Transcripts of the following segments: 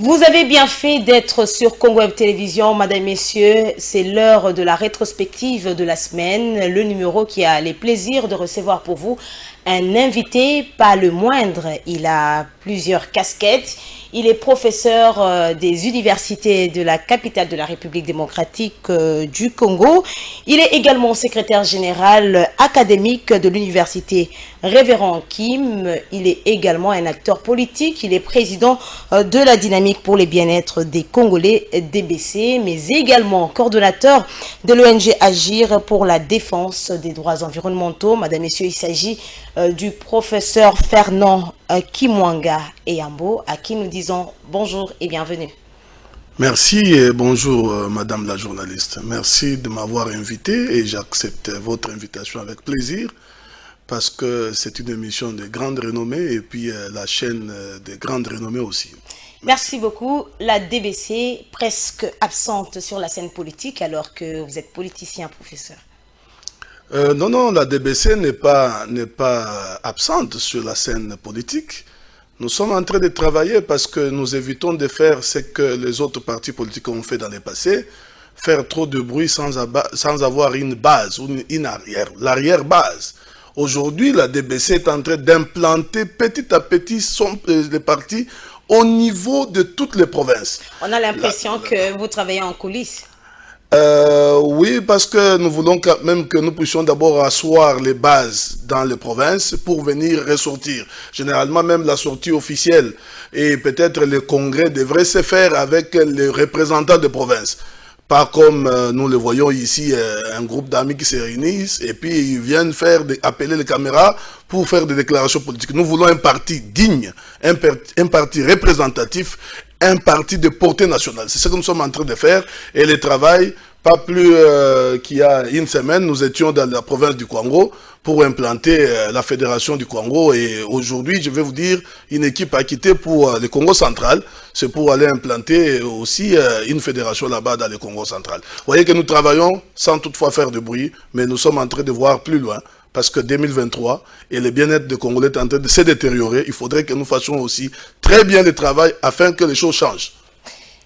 Vous avez bien fait d'être sur Congo Web Télévision, mesdames, messieurs. C'est l'heure de la rétrospective de la semaine, le numéro qui a les plaisirs de recevoir pour vous un invité, pas le moindre. Il a plusieurs casquettes. Il est professeur des universités de la capitale de la République démocratique du Congo. Il est également secrétaire général académique de l'université Révérend Kim. Il est également un acteur politique. Il est président de la dynamique pour le bien-être des Congolais DBC, mais également coordonnateur de l'ONG Agir pour la défense des droits environnementaux. Madame, Messieurs, il s'agit du professeur Fernand Kimwanga Eyambo, à qui nous disons bonjour et bienvenue. Merci et bonjour Madame la journaliste. Merci de m'avoir invité et j'accepte votre invitation avec plaisir parce que c'est une émission de grande renommée et puis la chaîne de grande renommée aussi. Merci beaucoup. La DBC presque absente sur la scène politique alors que vous êtes politicien, professeur. Non, la DBC n'est pas absente sur la scène politique. Nous sommes en train de travailler parce que nous évitons de faire ce que les autres partis politiques ont fait dans le passé, faire trop de bruit sans avoir une base ou une arrière, l'arrière-base. Aujourd'hui, la DBC est en train d'implanter petit à petit les partis au niveau de toutes les provinces. On a l'impression que vous travaillez en coulisses. Oui, parce que nous voulons quand même que nous puissions d'abord asseoir les bases dans les provinces pour venir ressortir. Généralement, même la sortie officielle et peut-être le congrès devrait se faire avec les représentants des provinces. Pas comme nous le voyons ici, un groupe d'amis qui se réunissent et puis ils viennent appeler les caméras pour faire des déclarations politiques. Nous voulons un parti digne, un parti représentatif, un parti de portée nationale. C'est ce que nous sommes en train de faire et le travail, pas plus qu'il y a une semaine, nous étions dans la province du Congo pour implanter la fédération du Congo et aujourd'hui, je vais vous dire, une équipe a quitté pour le Congo central, c'est pour aller implanter aussi une fédération là-bas dans le Congo central. Vous voyez que nous travaillons sans toutefois faire de bruit, mais nous sommes en train de voir plus loin. Parce que 2023 et le bien-être des Congolais est en train de se détériorer. Il faudrait que nous fassions aussi très bien le travail afin que les choses changent.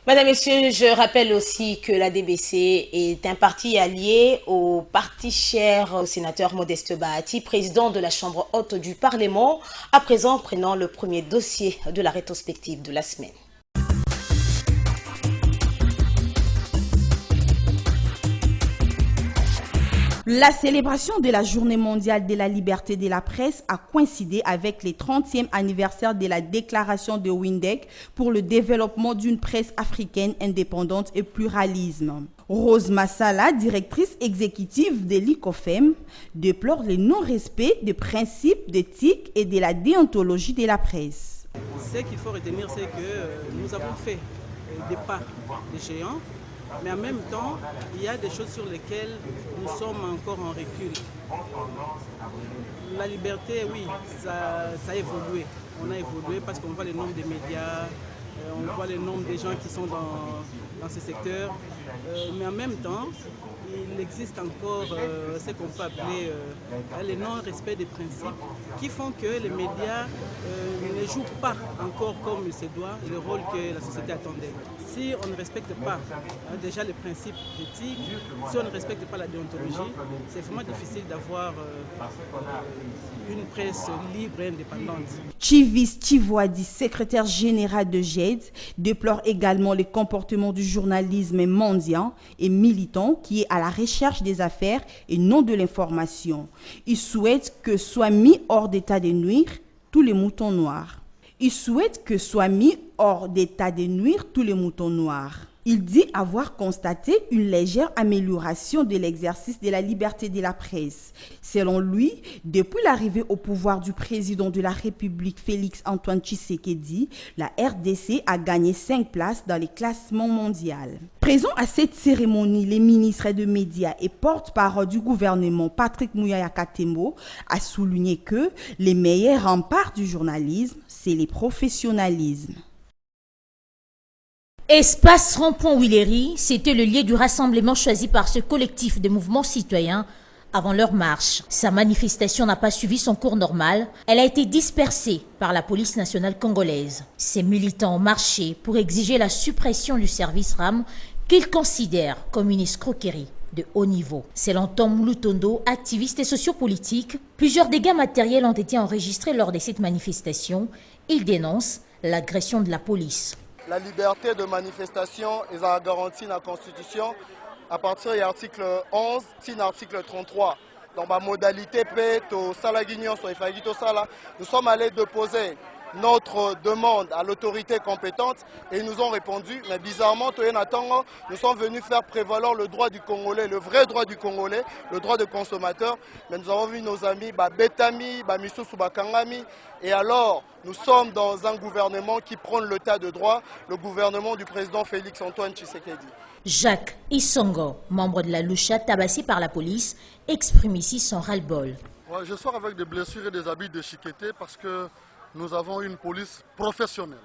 Madame, Messieurs, je rappelle aussi que la DBC est un parti allié au parti cher au sénateur Modeste Bahati, président de la Chambre haute du Parlement. À présent, prenons le premier dossier de la rétrospective de la semaine. La célébration de la Journée mondiale de la liberté de la presse a coïncidé avec le 30e anniversaire de la déclaration de Windhoek pour le développement d'une presse africaine indépendante et pluralisme. Rose Massala, directrice exécutive de l'ICOFEM, déplore le non-respect des principes d'éthique et de la déontologie de la presse. Ce qu'il faut retenir, c'est que nous avons fait des pas de géants. Mais en même temps, il y a des choses sur lesquelles nous sommes encore en recul. La liberté, oui, ça a évolué. On a évolué parce qu'on voit le nombre de médias, on voit le nombre de gens qui sont dans ce secteur. Mais en même temps, il existe encore ce qu'on peut appeler le non-respect des principes qui font que les médias ne jouent pas encore comme il se doit le rôle que la société attendait. Si on ne respecte pas déjà les principes d'éthique, si on ne respecte pas la déontologie, c'est vraiment difficile d'avoir une presse libre et indépendante. Chivis Chivoadi, secrétaire général de GED, déplore également les comportements du journalisme mendiant et militant qui est à la recherche des affaires et non de l'information. Il souhaite que soient mis hors d'état de nuire tous les moutons noirs. Il souhaite que soient mis hors d'état de nuire tous les moutons noirs. Il dit avoir constaté une légère amélioration de l'exercice de la liberté de la presse. Selon lui, depuis l'arrivée au pouvoir du président de la République Félix Antoine Tshisekedi, la RDC a gagné 5 places dans les classements mondiaux. Présent à cette cérémonie, les ministres de médias et porte-parole du gouvernement Patrick Muyaya Katembo a souligné que les meilleurs remparts du journalisme, c'est le professionnalisme. Espace Rond-Point Willery, c'était le lieu du rassemblement choisi par ce collectif de mouvements citoyens avant leur marche. Sa manifestation n'a pas suivi son cours normal. Elle a été dispersée par la police nationale congolaise. Ces militants ont marché pour exiger la suppression du service RAM qu'ils considèrent comme une escroquerie de haut niveau. Selon Tom Lutondo, activiste et sociopolitique, plusieurs dégâts matériels ont été enregistrés lors de cette manifestation. Il dénonce l'agression de la police. La liberté de manifestation est garantie dans la Constitution à partir de l'article 11, c'est l'article 33. Dans ma modalité, nous sommes allés déposer notre demande à l'autorité compétente et ils nous ont répondu. Mais bizarrement, nous sommes venus faire prévaloir le droit du Congolais, le vrai droit du Congolais, le droit de consommateur. Mais nous avons vu nos amis Betami, Missoussou Bakangami. Et alors, nous sommes dans un gouvernement qui prône l'état de droit, le gouvernement du président Félix Antoine Tshisekedi. Jacques Isongo, membre de la Lucha tabassé par la police, exprime ici son ras-le-bol. Ouais, je sors avec des blessures et des habits déchiquetés parce que nous avons une police professionnelle.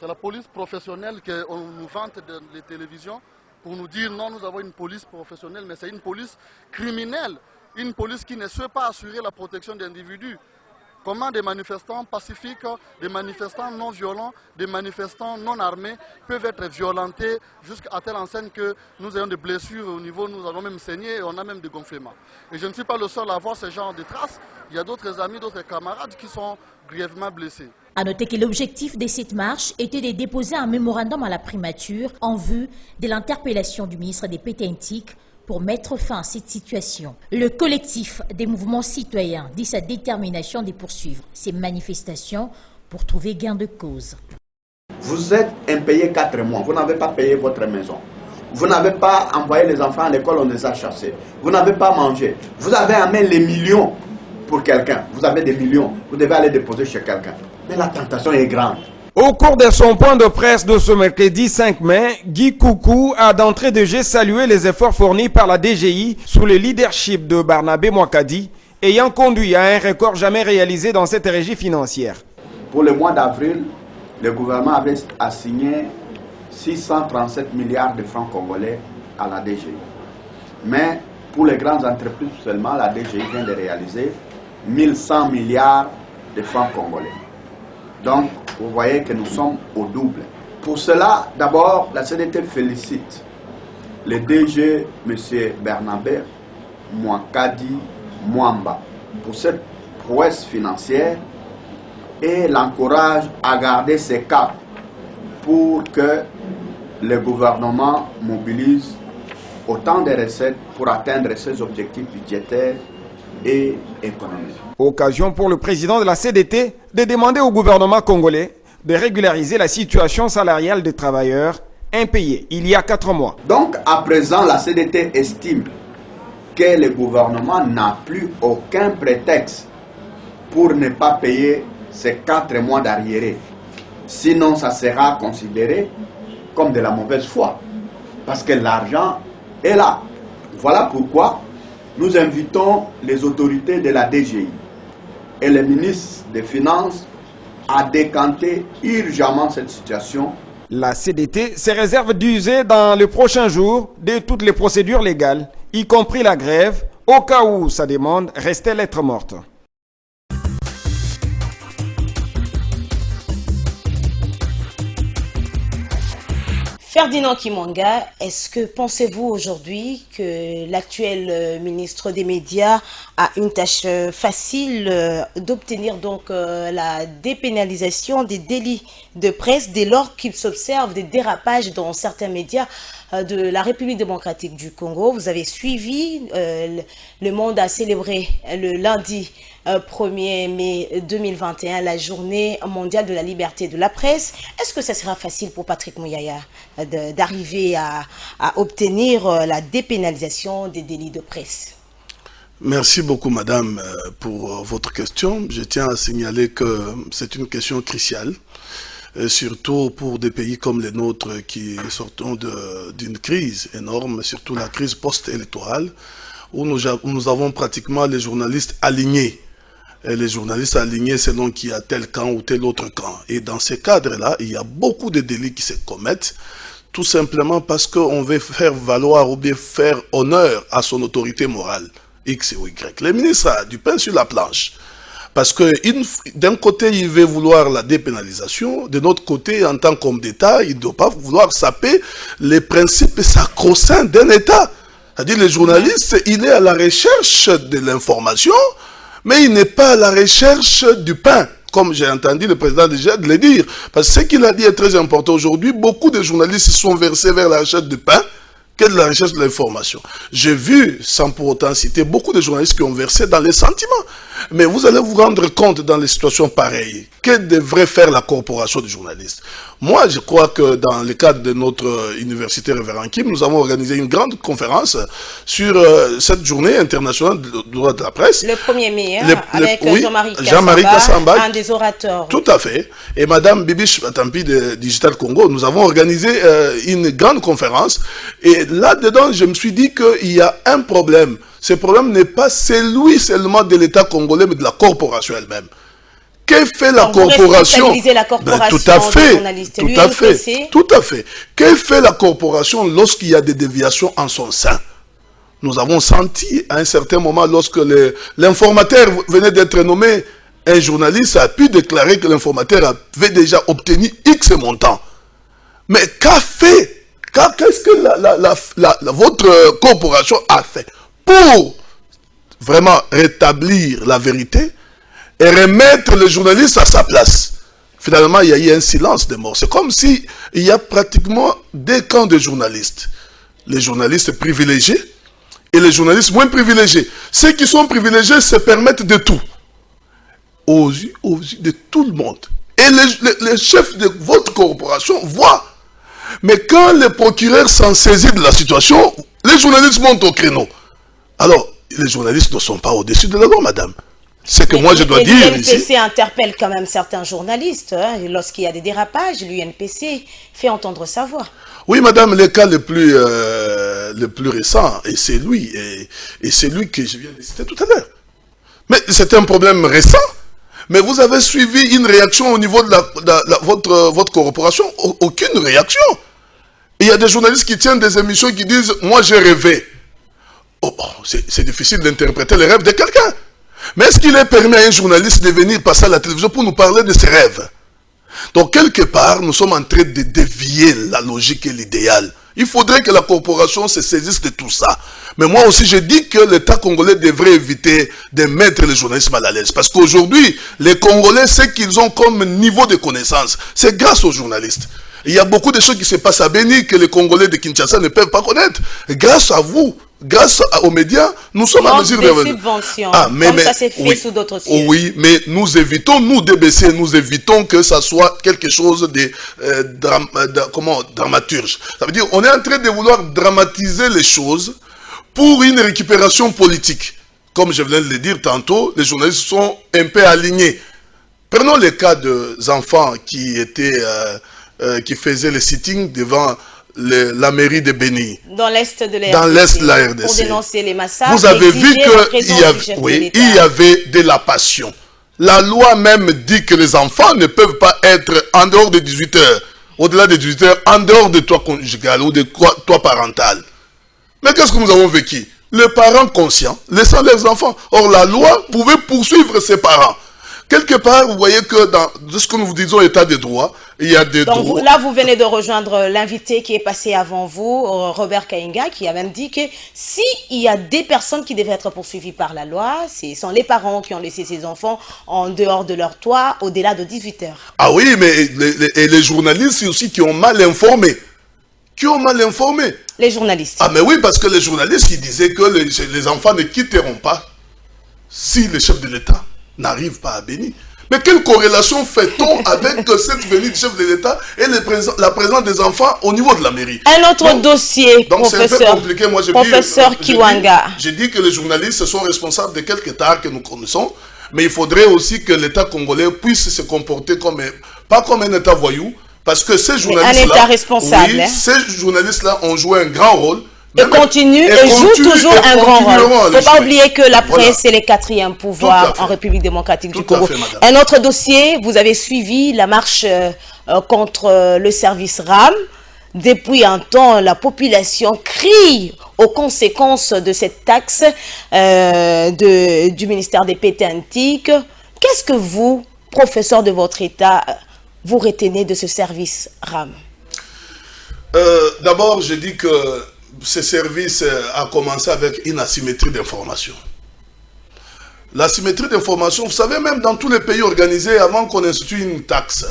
C'est la police professionnelle qu'on nous vante dans les télévisions pour nous dire non, nous avons une police professionnelle, mais c'est une police criminelle, une police qui ne souhaite pas assurer la protection d'individus. Comment des manifestants pacifiques, des manifestants non violents, des manifestants non armés peuvent être violentés jusqu'à telle enseigne que nous ayons des blessures au niveau, nous avons même saigné et on a même des gonflements. Et je ne suis pas le seul à avoir ce genre de traces. Il y a d'autres amis, d'autres camarades qui sont grièvement blessés. A noter que l'objectif de cette marche était de déposer un mémorandum à la primature en vue de l'interpellation du ministre des Pétentique pour mettre fin à cette situation. Le collectif des mouvements citoyens dit sa détermination de poursuivre ces manifestations pour trouver gain de cause. Vous êtes impayé 4 mois, vous n'avez pas payé votre maison. Vous n'avez pas envoyé les enfants à l'école, on les a chassés. Vous n'avez pas mangé. Vous avez amené les millions pour quelqu'un. Vous avez des millions, vous devez aller déposer chez quelqu'un. Mais la tentation est grande. Au cours de son point de presse de ce mercredi 5 mai, Guy Coucou a d'entrée de jeu salué les efforts fournis par la DGI sous le leadership de Barnabé Mouakadi, ayant conduit à un record jamais réalisé dans cette régie financière. Pour le mois d'avril, le gouvernement avait assigné 637 milliards de francs congolais à la DGI. Mais pour les grandes entreprises seulement, la DGI vient de réaliser 1100 milliards de francs congolais. Donc, vous voyez que nous sommes au double. Pour cela, d'abord, la CDT félicite le DG, M. Barnabé Mouakadi Mwamba, pour cette prouesse financière et l'encourage à garder ses caps pour que le gouvernement mobilise autant de recettes pour atteindre ses objectifs budgétaires et économiques. Occasion pour le président de la CDT de demander au gouvernement congolais de régulariser la situation salariale des travailleurs impayés il y a 4 mois. Donc à présent, la CDT estime que le gouvernement n'a plus aucun prétexte pour ne pas payer ces 4 mois d'arriérés. Sinon, ça sera considéré comme de la mauvaise foi, parce que l'argent est là. Voilà pourquoi nous invitons les autorités de la DGI et le ministre des Finances à décanter urgemment cette situation. La CDT se réserve d'user dans les prochains jours de toutes les procédures légales, y compris la grève, au cas où sa demande restait lettre morte. Ferdinand Kimwanga, est-ce que pensez-vous aujourd'hui que l'actuel ministre des Médias a une tâche facile d'obtenir donc la dépénalisation des délits de presse dès lors qu'il s'observe des dérapages dans certains médias de la République démocratique du Congo? Vous avez suivi, le monde a célébré le lundi 1er mai 2021 la journée mondiale de la liberté de la presse. Est-ce que ça sera facile pour Patrick Mouyaya d'arriver à obtenir la dépénalisation des délits de presse? Merci beaucoup, madame, pour votre question. Je tiens à signaler que c'est une question cruciale, surtout pour des pays comme les nôtres qui sortent d'une crise énorme, surtout la crise post-électorale, où nous avons pratiquement les journalistes alignés. Et les journalistes alignés selon qu'il y a tel camp ou tel autre camp. Et dans ces cadres-là, il y a beaucoup de délits qui se commettent, tout simplement parce qu'on veut faire valoir ou bien faire honneur à son autorité morale. X ou Y. Le ministre a du pain sur la planche. Parce que d'un côté, il veut vouloir la dépénalisation, de l'autre côté, en tant qu'homme d'État, il ne doit pas vouloir saper les principes sacro-saints d'un État. C'est-à-dire, le journaliste, il est à la recherche de l'information, mais il n'est pas à la recherche du pain, comme j'ai entendu le président de GED le dire. Parce que ce qu'il a dit est très important aujourd'hui. Beaucoup de journalistes sont versés vers la recherche du pain que de la recherche de l'information. J'ai vu, sans pour autant citer, beaucoup de journalistes qui ont versé dans les sentiments. Mais vous allez vous rendre compte dans les situations pareilles, que devrait faire la corporation des journalistes. Moi, je crois que dans le cadre de notre université Révérend Kim, nous avons organisé une grande conférence sur cette journée internationale du droit de la presse. Le 1er mai, avec Jean-Marie Kassamba, un des orateurs. Tout à fait. Et Madame Bibiche Batampi de Digital Congo, nous avons organisé une grande conférence. Et là-dedans, je me suis dit qu'il y a un problème. Ce problème n'est pas celui seulement de l'État congolais, mais de la corporation elle-même. Que fait la corporation? Tout à fait. Tout à fait. Que fait la corporation lorsqu'il y a des déviations en son sein? Nous avons senti à un certain moment, lorsque l'informateur venait d'être nommé, un journaliste a pu déclarer que l'informateur avait déjà obtenu X montant. Mais qu'a fait? Qu'est-ce que votre corporation a fait pour vraiment rétablir la vérité et remettre le journaliste à sa place? Finalement, il y a eu un silence de mort. C'est comme s'il y a pratiquement deux camps de journalistes. Les journalistes privilégiés et les journalistes moins privilégiés. Ceux qui sont privilégiés se permettent de tout. Aux yeux de tout le monde. Et les chefs de votre corporation voient. Mais quand les procureurs s'en saisissent de la situation, les journalistes montent au créneau. Alors, les journalistes ne sont pas au-dessus de la loi, madame. C'est que moi je dois dire ici. L'UNPC interpelle quand même certains journalistes. Lorsqu'il y a des dérapages, l'UNPC fait entendre sa voix. Oui, madame, le cas le plus récent, et c'est lui, et c'est lui que je viens de citer tout à l'heure. Mais c'est un problème récent. Mais vous avez suivi une réaction au niveau de votre corporation? Aucune réaction. Il y a des journalistes qui tiennent des émissions qui disent « Moi, j'ai rêvé ». C'est difficile d'interpréter les rêves de quelqu'un. Mais est-ce qu'il est permis à un journaliste de venir passer à la télévision pour nous parler de ses rêves? Donc, quelque part, nous sommes en train de dévier la logique et l'idéal. Il faudrait que la corporation se saisisse de tout ça. Mais moi aussi, je dis que l'État congolais devrait éviter de mettre les journalistes mal à l'aise. Parce qu'aujourd'hui, les Congolais, ce qu'ils ont comme niveau de connaissance, c'est grâce aux journalistes. Il y a beaucoup de choses qui se passent à Béni que les Congolais de Kinshasa ne peuvent pas connaître. Grâce à vous, grâce aux médias, nous sommes en mesure de... subventions, comme ça s'est fait sous d'autres sièges. Oui, mais nous évitons, nous DBC, nous évitons que ça soit quelque chose de dramaturge. Ça veut dire on est en train de vouloir dramatiser les choses pour une récupération politique. Comme je viens de le dire tantôt, les journalistes sont un peu alignés. Prenons le cas des enfants qui faisaient le sitting devant la mairie de Béni. Dans l'est de la RDC. Dans l'est de la RDC. Pour dénoncer les massacres. Vous avez vu qu'il y avait de la passion. La loi même dit que les enfants ne peuvent pas être en dehors de 18 heures, au-delà de 18 heures, en dehors de toit conjugal ou de toit parental. Mais qu'est-ce que nous avons vécu? Les parents conscients laissant leurs enfants. Or, la loi pouvait poursuivre ses parents. Quelque part, vous voyez que dans ce que nous vous disons état de droit, il y a des droits. Donc là, vous venez de rejoindre l'invité qui est passé avant vous, Robert Kainga, qui a même dit que s'il y a des personnes qui devaient être poursuivies par la loi, ce sont les parents qui ont laissé ces enfants en dehors de leur toit au-delà de 18 heures. Ah oui, mais les journalistes aussi qui ont mal informé. Qui ont mal informé. Les journalistes. Ah mais oui, parce que les journalistes qui disaient que les enfants ne quitteront pas si le chef de l'État n'arrive pas à Béni. Mais quelle corrélation fait-on avec cette venue du chef de l'État et la présence des enfants au niveau de la mairie? Un autre dossier, donc c'est un peu compliqué. Moi, professeur Kiwanga. J'ai dit que les journalistes sont responsables de quelques tares que nous connaissons, mais il faudrait aussi que l'État congolais puisse se comporter pas comme un État voyou, parce que ces journalistes-là, un État responsable, oui, ces journalistes-là ont joué un grand rôle. Et continue et joue toujours un grand rôle. Il ne faut pas oublier que la presse est le quatrième pouvoir en République démocratique du Congo. Un autre dossier, vous avez suivi la marche contre le service RAM. depuis un temps, la population crie aux conséquences de cette taxe du ministère des Pétés Antiques. Qu'est-ce que vous, professeur de votre État, vous retenez de ce service RAM? D'abord, je dis que ce service a commencé avec une asymétrie d'information. L'asymétrie d'information, vous savez, même dans tous les pays organisés, avant qu'on institue une taxe,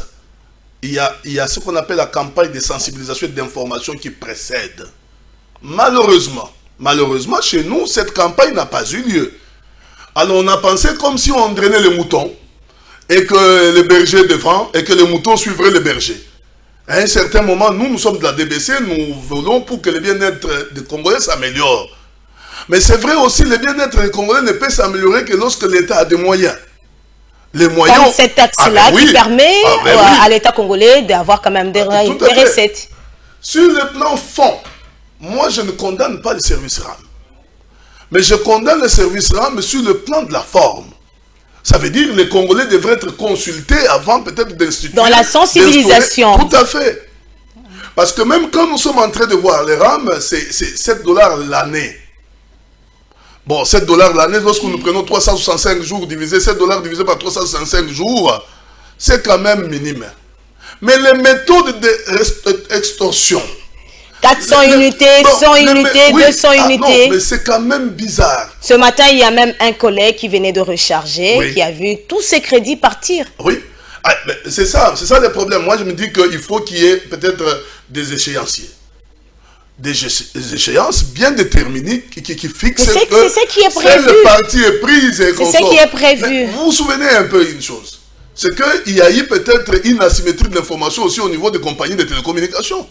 il y a ce qu'on appelle la campagne de sensibilisation et d'information qui précède. Malheureusement, chez nous, cette campagne n'a pas eu lieu. Alors on a pensé comme si on drainait les moutons et que le berger devant et que les moutons suivraient le berger. À un certain moment, nous sommes de la DBC, nous voulons pour que le bien-être des Congolais s'améliore. Mais c'est vrai aussi, le bien-être des Congolais ne peut s'améliorer que lorsque l'État a des moyens. Les moyens... Comme cette taxe-là qui permet à l'État congolais d'avoir quand même des recettes. Sur le plan fond, moi je ne condamne pas le service RAM. Mais je condamne le service RAM sur le plan de la forme. Ça veut dire que les Congolais devraient être consultés avant peut-être d'instituer... Dans la sensibilisation. Tout à fait. Parce que même quand nous sommes en train de voir les RAM, c'est 7 $ l'année. Bon, 7 $ l'année, lorsque nous prenons 365 jours divisé, 7 $ divisé par 365 jours, c'est quand même minime. Mais les méthodes d'extorsion... 400 unités, 100 unités, 200 unités. Non, mais c'est quand même bizarre. Ce matin, il y a même un collègue qui venait de recharger, qui a vu tous ses crédits partir. Oui, c'est ça le problème. Moi, je me dis qu'il faut qu'il y ait peut-être des échéanciers. Des échéances bien déterminées qui fixent c'est ce qui est prévu. Le parti est pris et c'est ce qui est prévu. Mais vous vous souvenez un peu une chose. C'est qu'il y a eu peut-être une asymétrie de l'information aussi au niveau des compagnies de télécommunications.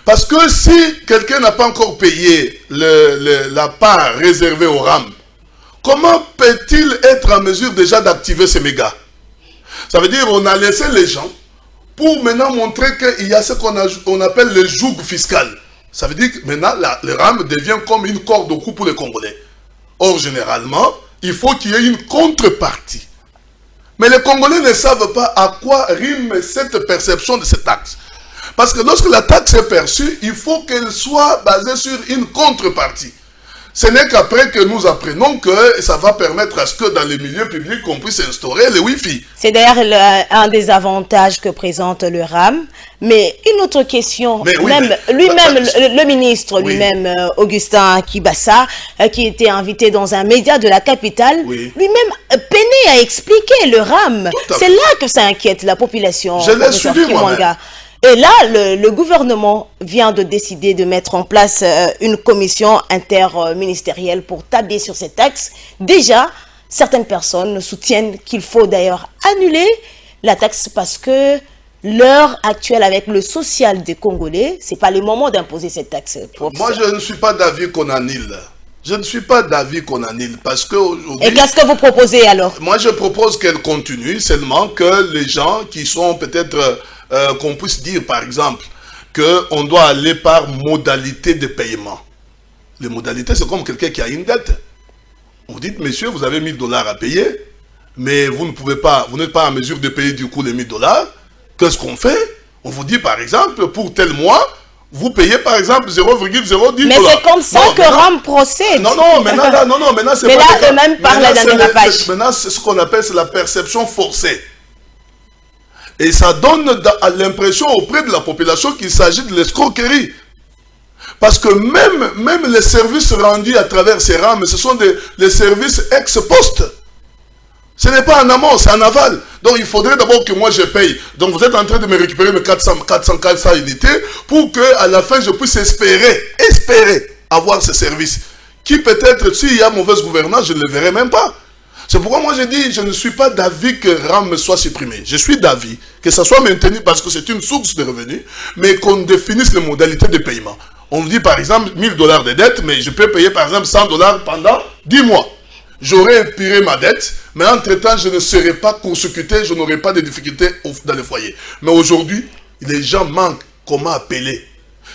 Parce que si quelqu'un n'a pas encore payé la part réservée au RAM, comment peut-il être en mesure déjà d'activer ces mégas? Ça veut dire qu'on a laissé les gens pour maintenant montrer qu'il y a ce qu'on appelle le joug fiscal. Ça veut dire que maintenant le RAM devient comme une corde au cou pour les Congolais. Or, généralement, il faut qu'il y ait une contrepartie. Mais les Congolais ne savent pas à quoi rime cette perception de cette taxe. Parce que lorsque la taxe est perçue, il faut qu'elle soit basée sur une contrepartie. Ce n'est qu'après que nous apprenons que ça va permettre à ce que dans les milieux publics, on puisse instaurer le Wi-Fi. C'est d'ailleurs un des avantages que présente le RAM. Mais une autre question, le ministre lui-même, Augustin Kibassa, qui était invité dans un média de la capitale, lui-même peinait à expliquer le RAM. C'est là que ça inquiète la population. Je l'ai suivi moi-même. Et là, le gouvernement vient de décider de mettre en place une commission interministérielle pour tabler sur ces taxes. Déjà, certaines personnes soutiennent qu'il faut d'ailleurs annuler la taxe parce que l'heure actuelle avec le social des Congolais, ce n'est pas le moment d'imposer cette taxe. Moi, je ne suis pas d'avis qu'on annule. Je ne suis pas d'avis qu'on annule parce qu'aujourd'hui... Et qu'est-ce que vous proposez alors? Moi, je propose qu'elle continue, seulement que les gens qui sont peut-être... qu'on puisse dire, par exemple, qu'on doit aller par modalité de paiement. Les modalités, c'est comme quelqu'un qui a une dette. On vous dit, monsieur, vous avez 1000 $ à payer, mais vous ne pouvez pas, vous n'êtes pas en mesure de payer du coup les 1000 $. Qu'est-ce qu'on fait? On vous dit, par exemple, pour tel mois, vous payez par exemple 0,010 $. Mais c'est comme ça que RAM procède. Non, maintenant c'est pas... Mais là, eux-mêmes parlent d'un dérapage. Maintenant, c'est ce qu'on appelle la perception forcée. Et ça donne l'impression auprès de la population qu'il s'agit de l'escroquerie. Parce que même les services rendus à travers ces rames, ce sont les services ex-post. Ce n'est pas en amont, c'est en aval. Donc il faudrait d'abord que moi je paye. Donc vous êtes en train de me récupérer mes 400 unités pour qu'à la fin je puisse espérer avoir ces services. Qui peut-être, s'il y a mauvaise gouvernance, je ne le verrai même pas. C'est pourquoi moi je dis, je ne suis pas d'avis que RAM soit supprimé. Je suis d'avis que ça soit maintenu parce que c'est une source de revenus, mais qu'on définisse les modalités de paiement. On me dit par exemple 1000 $ de dette, mais je peux payer par exemple 100 $ pendant 10 mois. J'aurais empiré ma dette, mais entre-temps je ne serai pas consécuté, je n'aurai pas de difficultés dans le foyer. Mais aujourd'hui, les gens manquent comment appeler.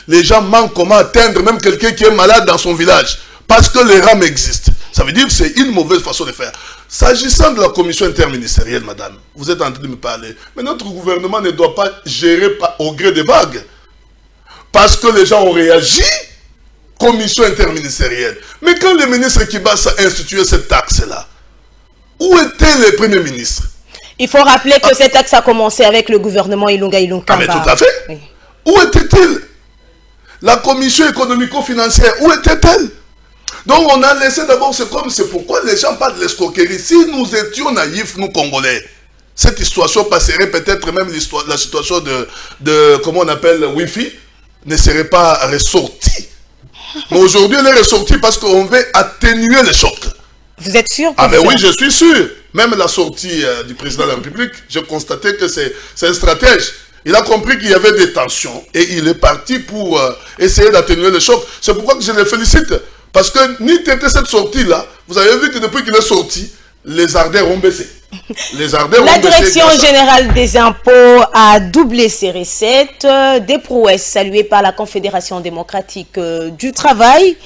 Les gens manquent comment atteindre même quelqu'un qui est malade dans son village. Parce que les RAM existent. Ça veut dire que c'est une mauvaise façon de faire. S'agissant de la commission interministérielle, madame, vous êtes en train de me parler, mais notre gouvernement ne doit pas gérer au gré des vagues. parce que les gens ont réagi, commission interministérielle. Mais quand le ministre Kibasa a institué cette taxe-là, où étaient les premiers ministres? Il faut rappeler que cette taxe a commencé avec le gouvernement Ilunga Ilunkamba. Ah mais tout à fait. Oui. Où était-il? La commission économico-financière, où était-elle? Donc on a laissé d'abord, c'est pourquoi les gens parlent de l'escroquerie. Si nous étions naïfs, nous Congolais, cette situation passerait peut-être même la situation de comment on appelle, Wi-Fi, ne serait pas ressortie. Mais aujourd'hui, elle est ressortie parce qu'on veut atténuer le choc. Vous êtes sûr? Ah mais oui, je suis sûr. Même la sortie du président de la République, j'ai constaté que c'est un stratège. Il a compris qu'il y avait des tensions et il est parti pour essayer d'atténuer le choc. C'est pourquoi que je le félicite. Parce que ni t'étais cette sortie-là, vous avez vu que depuis qu'il est sorti, les ardeurs ont baissé. La Direction générale des impôts a doublé ses recettes, des prouesses saluées par la Confédération démocratique du travail.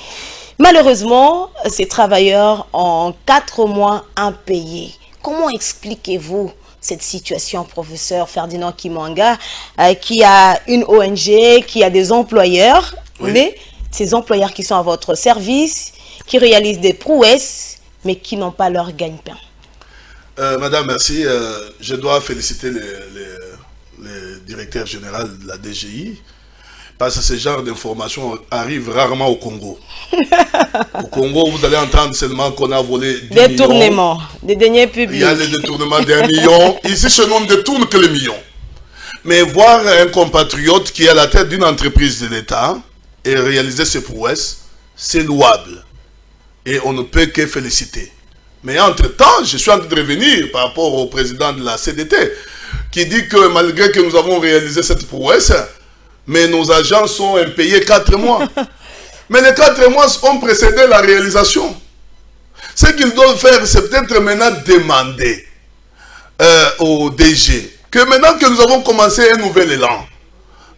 Malheureusement, ces travailleurs ont 4 mois impayés. Comment expliquez-vous cette situation, professeur Ferdinand Kimwanga, qui a une ONG, qui a des employeurs, oui, mais ces employeurs qui sont à votre service, qui réalisent des prouesses, mais qui n'ont pas leur gagne-pain? Madame, merci. Je dois féliciter le directeur général de la DGI, parce que ce genre d'informations arrive rarement au Congo. Au Congo, vous allez entendre seulement qu'on a volé 10 détournement, millions. Des deniers publics. Il y a le détournement d'1 million. Ici, chez nous, on ne détourne que les millions. Mais voir un compatriote qui est à la tête d'une entreprise de l'État et réaliser ses prouesses, c'est louable. Et on ne peut que féliciter. Mais entre-temps, je suis en train de revenir par rapport au président de la CDT, qui dit que malgré que nous avons réalisé cette prouesse, mais nos agents sont impayés 4 mois. Mais les 4 mois ont précédé la réalisation. Ce qu'ils doivent faire, c'est peut-être maintenant demander au DG que maintenant que nous avons commencé un nouvel élan,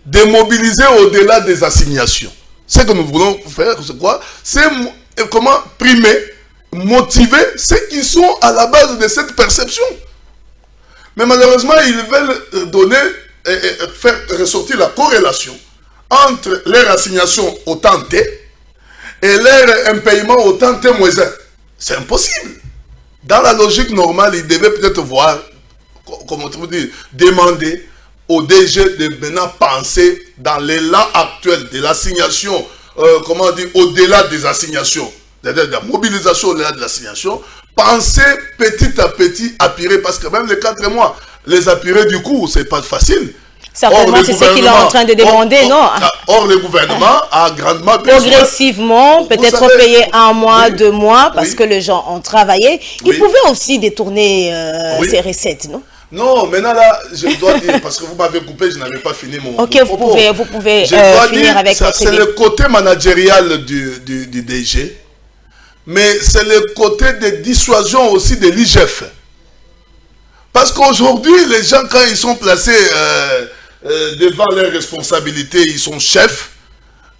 de mobiliser au-delà des assignations. Ce que nous voulons faire, c'est quoi? C'est comment primer, motiver ceux qui sont à la base de cette perception. Mais malheureusement, ils veulent donner faire ressortir la corrélation entre leur assignation au temps T et leur impayement au temps T moins 1. C'est impossible. Dans la logique normale, ils devaient peut-être voir, comment on dit, demander au DG de maintenant penser dans l'élan actuel de l'assignation, comment on dit, au-delà des assignations, de la mobilisation au-delà de l'assignation, penser petit à petit aspirer, parce que même les 4 mois, les aspirer du coup, c'est pas facile. Certainement, c'est ce qu'il est en train de demander, non? Or, le gouvernement a grandement progressivement, peut-être payer 1 mois, 2 mois, parce que les gens ont travaillé. Ils pouvaient aussi détourner ces recettes, non? Non, maintenant là, je dois dire, parce que vous m'avez coupé, je n'avais pas fini mon ok, vous pouvez finir avec votre idée. C'est le côté managérial du DG, mais c'est le côté de dissuasion aussi de l'IGF. Parce qu'aujourd'hui, les gens, quand ils sont placés devant leurs responsabilités, ils sont chefs,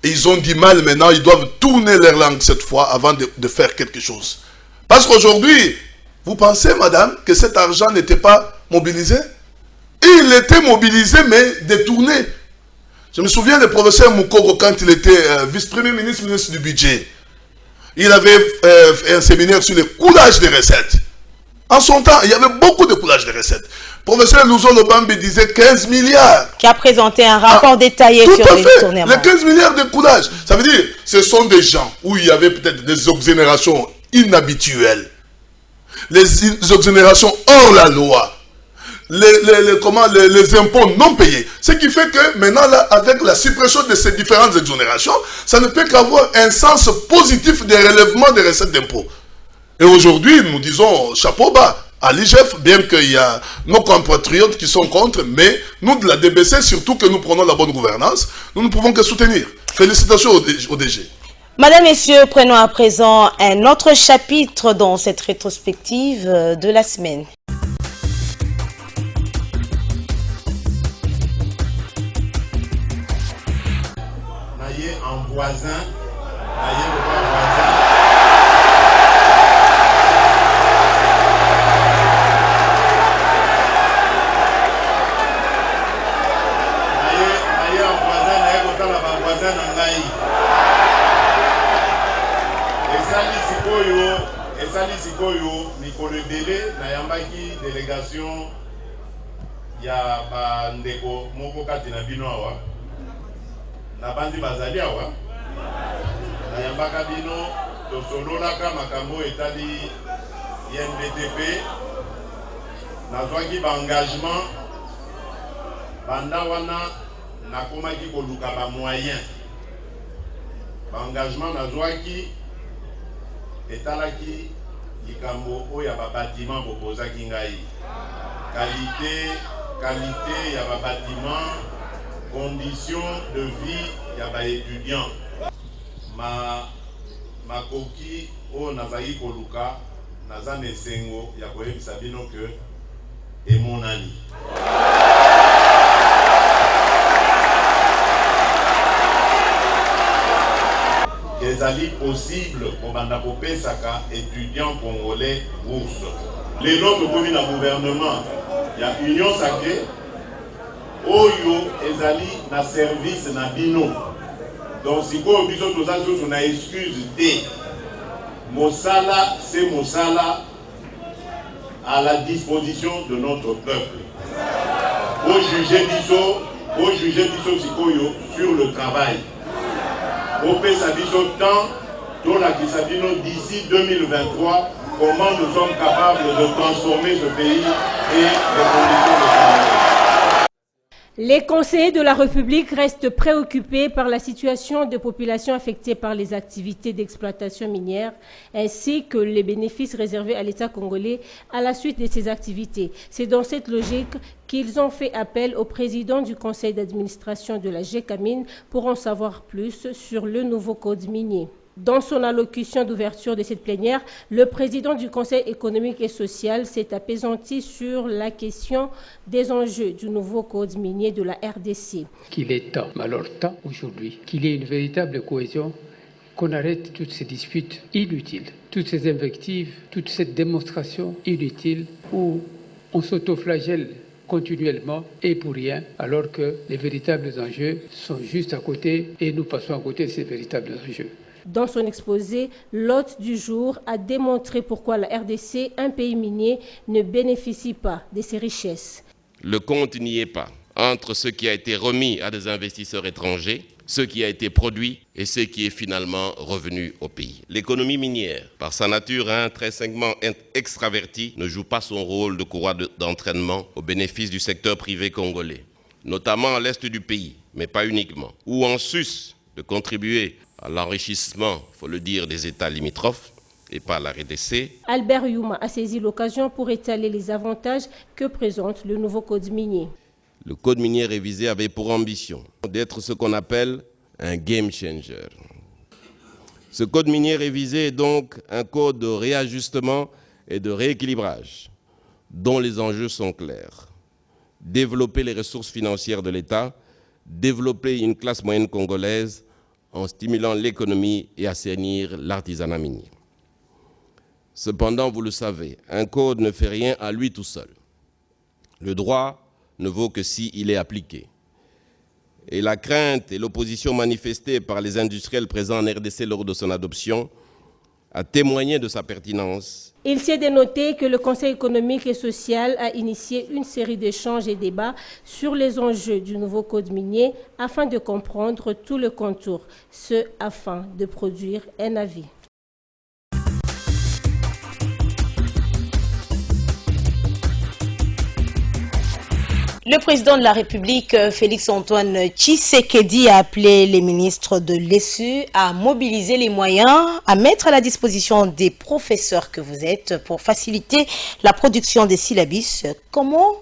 et ils ont du mal maintenant, ils doivent tourner leur langue cette fois avant de faire quelque chose. Parce qu'aujourd'hui, vous pensez, madame, que cet argent n'était pas mobilisé? Il était mobilisé, mais détourné. Je me souviens du professeur Moukoko, quand il était vice-premier ministre, ministre du budget. Il avait un séminaire sur le coulage des recettes. En son temps, il y avait beaucoup de coulage de recettes. Professeur Louzo Lobambi disait 15 milliards. Qui a présenté un rapport détaillé sur les détournements. Les 15 milliards de coulage. Ça veut dire, ce sont des gens où il y avait peut-être des exonérations inhabituelles. Les exonérations hors la loi. Les impôts non payés. Ce qui fait que maintenant, là, avec la suppression de ces différentes exonérations, ça ne peut qu'avoir un sens positif des relèvements des recettes d'impôts. Et aujourd'hui, nous disons chapeau bas à l'IGF, bien qu'il y a nos compatriotes qui sont contre, mais nous de la DBC, surtout que nous prenons la bonne gouvernance, nous ne pouvons que soutenir. Félicitations au DG. Madame, Messieurs, prenons à présent un autre chapitre dans cette rétrospective de la semaine. Naïe en voisin, naïe le voisin. Tosali sikoyo mikolo délai na yambaki délégation ya bandeko moko kati na bino awa na bandi bazali awa na yambaka bino tosololaka makambo etali INBTP nazwaki ba engagement banda wana nakomaki koluka ba moyen ba engagement nazwaki etalaki likambo oyo ya ba bâtiment bopozaki ngai qualité ya ba bâtiment condition de vie ya ba étudiant makoki oyo nazali koluka naza na esengo ya koyebisa bino ke emonani. Ezali possible kobanda kopesaka étudiants congolais bourse. Les autres communes à gouvernement, il y a Union Sacrée, Oyo ezali na service na bino. Donc si vous avez une excuse de Mosala, c'est Mosala à la disposition de notre peuple. Vous jugez Biso Sikoyo sur le travail. Vous faites sa biso temps, dont la Kisabino d'ici 2023, comment nous sommes capables de transformer ce pays et les conditions de travail. Les conseillers de la République restent préoccupés par la situation des populations affectées par les activités d'exploitation minière ainsi que les bénéfices réservés à l'État congolais à la suite de ces activités. C'est dans cette logique qu'ils ont fait appel au président du conseil d'administration de la GECAMINE pour en savoir plus sur le nouveau code minier. Dans son allocution d'ouverture de cette plénière, le président du Conseil économique et social s'est apaisanti sur la question des enjeux du nouveau code minier de la RDC. Qu'il est temps, alors temps aujourd'hui, qu'il y ait une véritable cohésion, qu'on arrête toutes ces disputes inutiles, toutes ces invectives, toute cette démonstration inutile où on s'autoflagelle continuellement et pour rien, alors que les véritables enjeux sont juste à côté et nous passons à côté de ces véritables enjeux. Dans son exposé, l'hôte du jour a démontré pourquoi la RDC, un pays minier, ne bénéficie pas de ses richesses. Le compte n'y est pas entre ce qui a été remis à des investisseurs étrangers, ce qui a été produit et ce qui est finalement revenu au pays. L'économie minière, par sa nature intrinsèquement extravertie, ne joue pas son rôle de courroie d'entraînement au bénéfice du secteur privé congolais, notamment à l'est du pays, mais pas uniquement, ou en sus de contribuer à l'enrichissement, il faut le dire, des États limitrophes et pas la RDC. Albert Youma a saisi l'occasion pour étaler les avantages que présente le nouveau code minier. Le code minier révisé avait pour ambition d'être ce qu'on appelle un game changer. Ce code minier révisé est donc un code de réajustement et de rééquilibrage dont les enjeux sont clairs. Développer les ressources financières de l'État, développer une classe moyenne congolaise en stimulant l'économie et assainir l'artisanat minier. Cependant, vous le savez, un code ne fait rien à lui tout seul. Le droit ne vaut que s'il est appliqué. Et la crainte et l'opposition manifestée par les industriels présents en RDC lors de son adoption a témoigné de sa pertinence. Il s'est dénoté que le Conseil économique et social a initié une série d'échanges et débats sur les enjeux du nouveau code minier afin de comprendre tout le contour, ce afin de produire un avis. Le président de la République, Félix-Antoine Tshisekedi, a appelé les ministres de l'ESU à mobiliser les moyens, à mettre à la disposition des professeurs que vous êtes pour faciliter la production des syllabus. Comment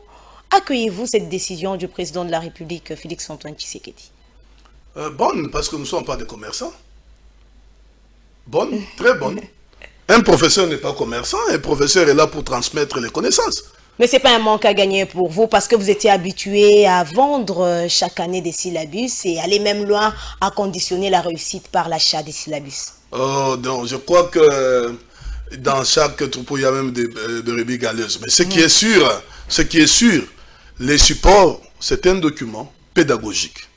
accueillez-vous cette décision du président de la République, Félix-Antoine Tshisekedi? Bonne, parce que nous ne sommes pas des commerçants. Bonne, très bonne. Un professeur n'est pas commerçant, un professeur est là pour transmettre les connaissances. Mais ce n'est pas un manque à gagner pour vous parce que vous étiez habitué à vendre chaque année des syllabus et aller même loin à conditionner la réussite par l'achat des syllabus. Oh non, je crois que dans chaque troupeau, il y a même des brebis galeuses. Mais ce qui est sûr, les supports, c'est un document pédagogique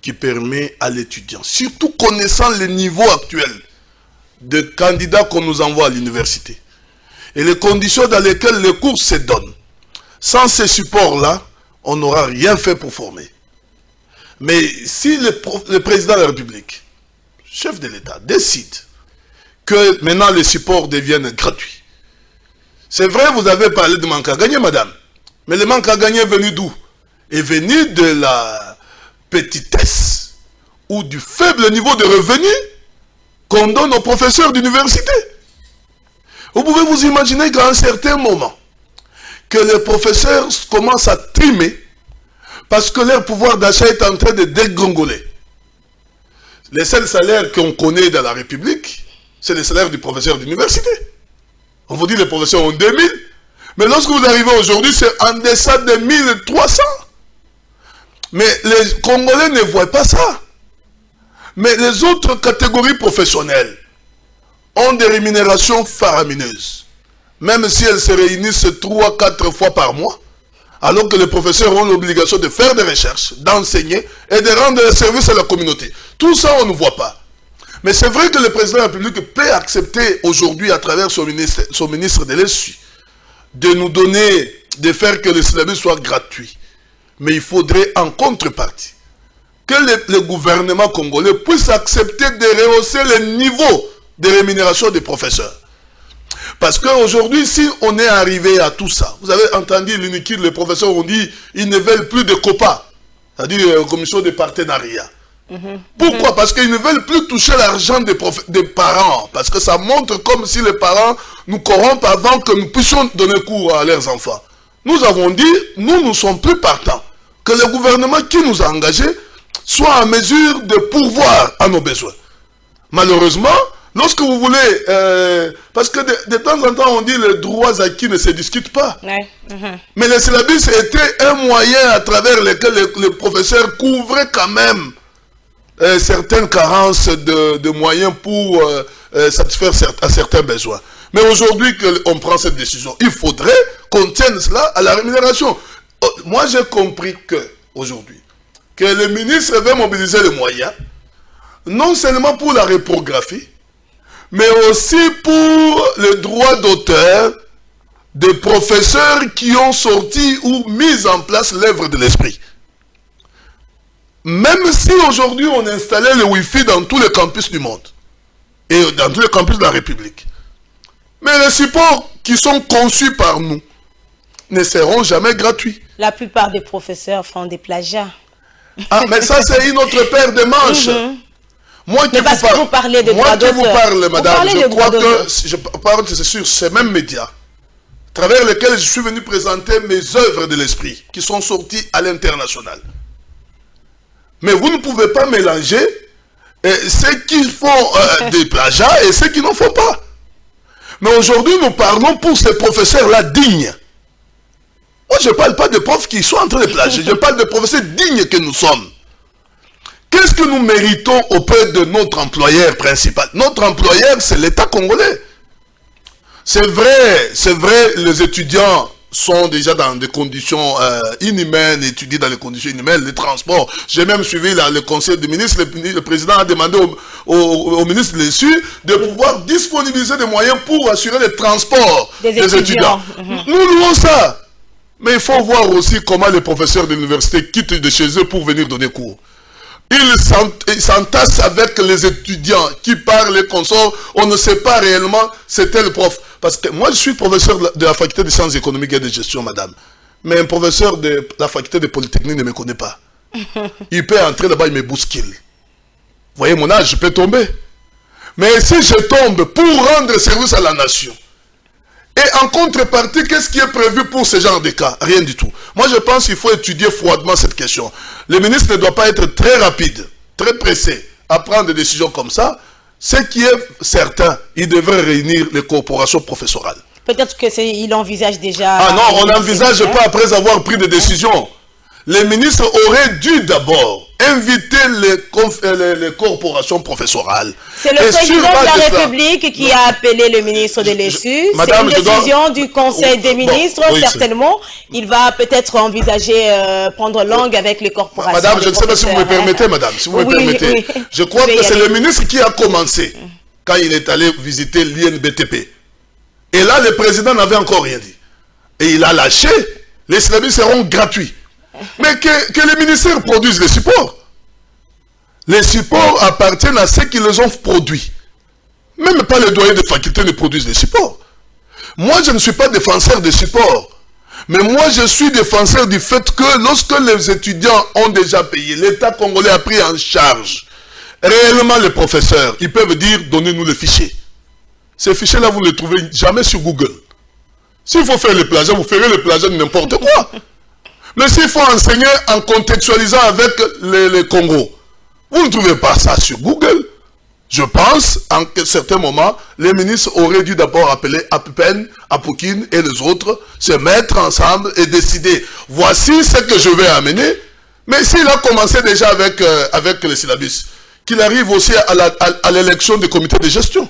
qui permet à l'étudiant, surtout connaissant le niveau actuel de candidats qu'on nous envoie à l'université, et les conditions dans lesquelles les cours se donnent. Sans ces supports-là, on n'aura rien fait pour former. Mais si le président de la République, chef de l'État, décide que maintenant les supports deviennent gratuits, c'est vrai, vous avez parlé de manque à gagner, madame, mais le manque à gagner est venu d'où? Est venu de la petitesse ou du faible niveau de revenus qu'on donne aux professeurs d'université. Vous pouvez vous imaginer qu'à un certain moment, que les professeurs commencent à trimer parce que leur pouvoir d'achat est en train de dégringoler. Les seuls salaires qu'on connaît dans la République, c'est les salaires du professeur d'université. On vous dit les professeurs ont 2000, mais lorsque vous arrivez aujourd'hui, c'est en deçà de 1300. Mais les Congolais ne voient pas ça. Mais les autres catégories professionnelles ont des rémunérations faramineuses. Même si elles se réunissent 3-4 fois par mois, alors que les professeurs ont l'obligation de faire des recherches, d'enseigner et de rendre des services à la communauté. Tout ça, on ne voit pas. Mais c'est vrai que le président de la République peut accepter aujourd'hui, à travers son ministre de l'Essu, de nous donner, de faire que le syllabus soit gratuit. Mais il faudrait en contrepartie que le gouvernement congolais puisse accepter de rehausser le niveau de rémunération des professeurs. Parce qu'aujourd'hui, si on est arrivé à tout ça, vous avez entendu l'uniquité, les professeurs ont dit ils ne veulent plus de COPA, c'est-à-dire commission de partenariat. Pourquoi? Parce qu'ils ne veulent plus toucher l'argent des parents. Parce que ça montre comme si les parents nous corrompent avant que nous puissions donner cours à leurs enfants. Nous avons dit, nous ne sommes plus partants. Que le gouvernement qui nous a engagés soit en mesure de pourvoir à nos besoins. Malheureusement, lorsque vous voulez... parce que de temps en temps, on dit les droits acquis ne se discutent pas. Mais le syllabus était un moyen à travers lequel les professeurs couvraient quand même certaines carences de moyens pour satisfaire à certains besoins. Mais aujourd'hui qu'on prend cette décision, il faudrait qu'on tienne cela à la rémunération. Moi, j'ai compris qu'aujourd'hui, que le ministre veut mobiliser les moyens, non seulement pour la reprographie, mais aussi pour le droit d'auteur des professeurs qui ont sorti ou mis en place l'œuvre de l'esprit. Même si aujourd'hui on installait le Wi-Fi dans tous les campus du monde, et dans tous les campus de la République, mais les supports qui sont conçus par nous ne seront jamais gratuits. La plupart des professeurs font des plagiats. Ah, mais ça c'est une autre paire de manches. Moi qui vous parlez de droits d'auteur. Moi qui vous parle, madame, je crois que, je parle, c'est sur ces mêmes médias, à travers lesquels je suis venu présenter mes œuvres de l'esprit, qui sont sorties à l'international. Mais vous ne pouvez pas mélanger ceux qui font des plagiats et ceux qui n'en font pas. Mais aujourd'hui, nous parlons pour ces professeurs-là dignes. Moi, je ne parle pas de profs qui sont en train de plagier, je parle de professeurs dignes que nous sommes. Qu'est-ce que nous méritons auprès de notre employeur principal? Notre employeur, c'est l'État congolais. C'est vrai, les étudiants sont déjà dans des conditions inhumaines, étudiés dans les conditions inhumaines, les transports. J'ai même suivi le conseil des ministres, le président a demandé au ministre de l'Essu de pouvoir disponibiliser des moyens pour assurer le transport des étudiants. Nous louons ça. Mais il faut voir aussi comment les professeurs de l'université quittent de chez eux pour venir donner cours. Ils s'entassent avec les étudiants qui parlent et consortent. On ne sait pas réellement c'est tel prof. Parce que moi, je suis professeur de la faculté des sciences économiques et de gestion, madame. Mais un professeur de la faculté de Polytechnique ne me connaît pas. Il peut entrer là-bas, il me bouscule. Vous voyez mon âge, je peux tomber. Mais si je tombe pour rendre service à la nation, et en contrepartie, qu'est-ce qui est prévu pour ce genre de cas? Rien du tout. Moi, je pense qu'il faut étudier froidement cette question. Le ministre ne doit pas être très rapide, très pressé à prendre des décisions comme ça. Ce qui est certain, il devrait réunir les corporations professorales. Peut-être qu'il envisage déjà... Ah non, on n'envisage pas après avoir pris des décisions. Les ministres auraient dû d'abord inviter les corporations professorales. C'est le président de la République qui a appelé le ministre de l'Essu. C'est une décision du Conseil des ministres, certainement. Il va peut-être envisager prendre langue avec les corporations. Madame, je ne sais pas si vous me permettez, madame, si vous me permettez. Je crois que c'est le ministre qui a commencé quand il est allé visiter l'INBTP. Et là, le président n'avait encore rien dit. Et il a lâché, les syllabus seront gratuits. Mais que les ministères produisent les supports. Les supports appartiennent à ceux qui les ont produits. Même pas les doyens de faculté ne produisent les supports. Moi, je ne suis pas défenseur des supports. Mais moi, je suis défenseur du fait que lorsque les étudiants ont déjà payé, l'État congolais a pris en charge réellement les professeurs. Ils peuvent dire, donnez-nous les fichiers. Ces fichiers-là, vous ne les trouvez jamais sur Google. S'il faut faire le plagiat, vous ferez le plagiat de n'importe quoi. Mais s'il faut enseigner en contextualisant avec les Congo, vous ne trouvez pas ça sur Google. Je pense, en certains moments, les ministres auraient dû d'abord appeler Apupen, Apokine et les autres, se mettre ensemble et décider, voici ce que je vais amener. Mais s'il a commencé déjà avec les syllabus, qu'il arrive aussi à l'élection des comités de gestion.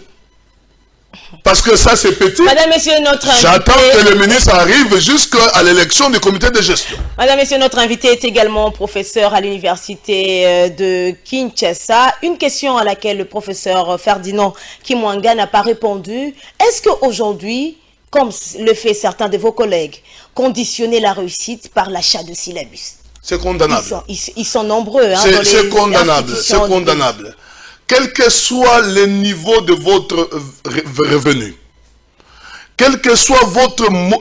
Parce que ça, c'est petit. Madame, Messieurs, notre invité... J'attends que le ministre arrive jusqu'à l'élection du comité de gestion. Madame, Messieurs, notre invité est également professeur à l'université de Kinshasa. Une question à laquelle le professeur Ferdinand Kimwanga n'a pas répondu. Est-ce qu'aujourd'hui, comme le fait certains de vos collègues, conditionner la réussite par l'achat de syllabus? C'est condamnable. Ils sont nombreux. Hein, c'est condamnable. C'est condamnable. Quel que soit le niveau de votre revenu, quelle que soit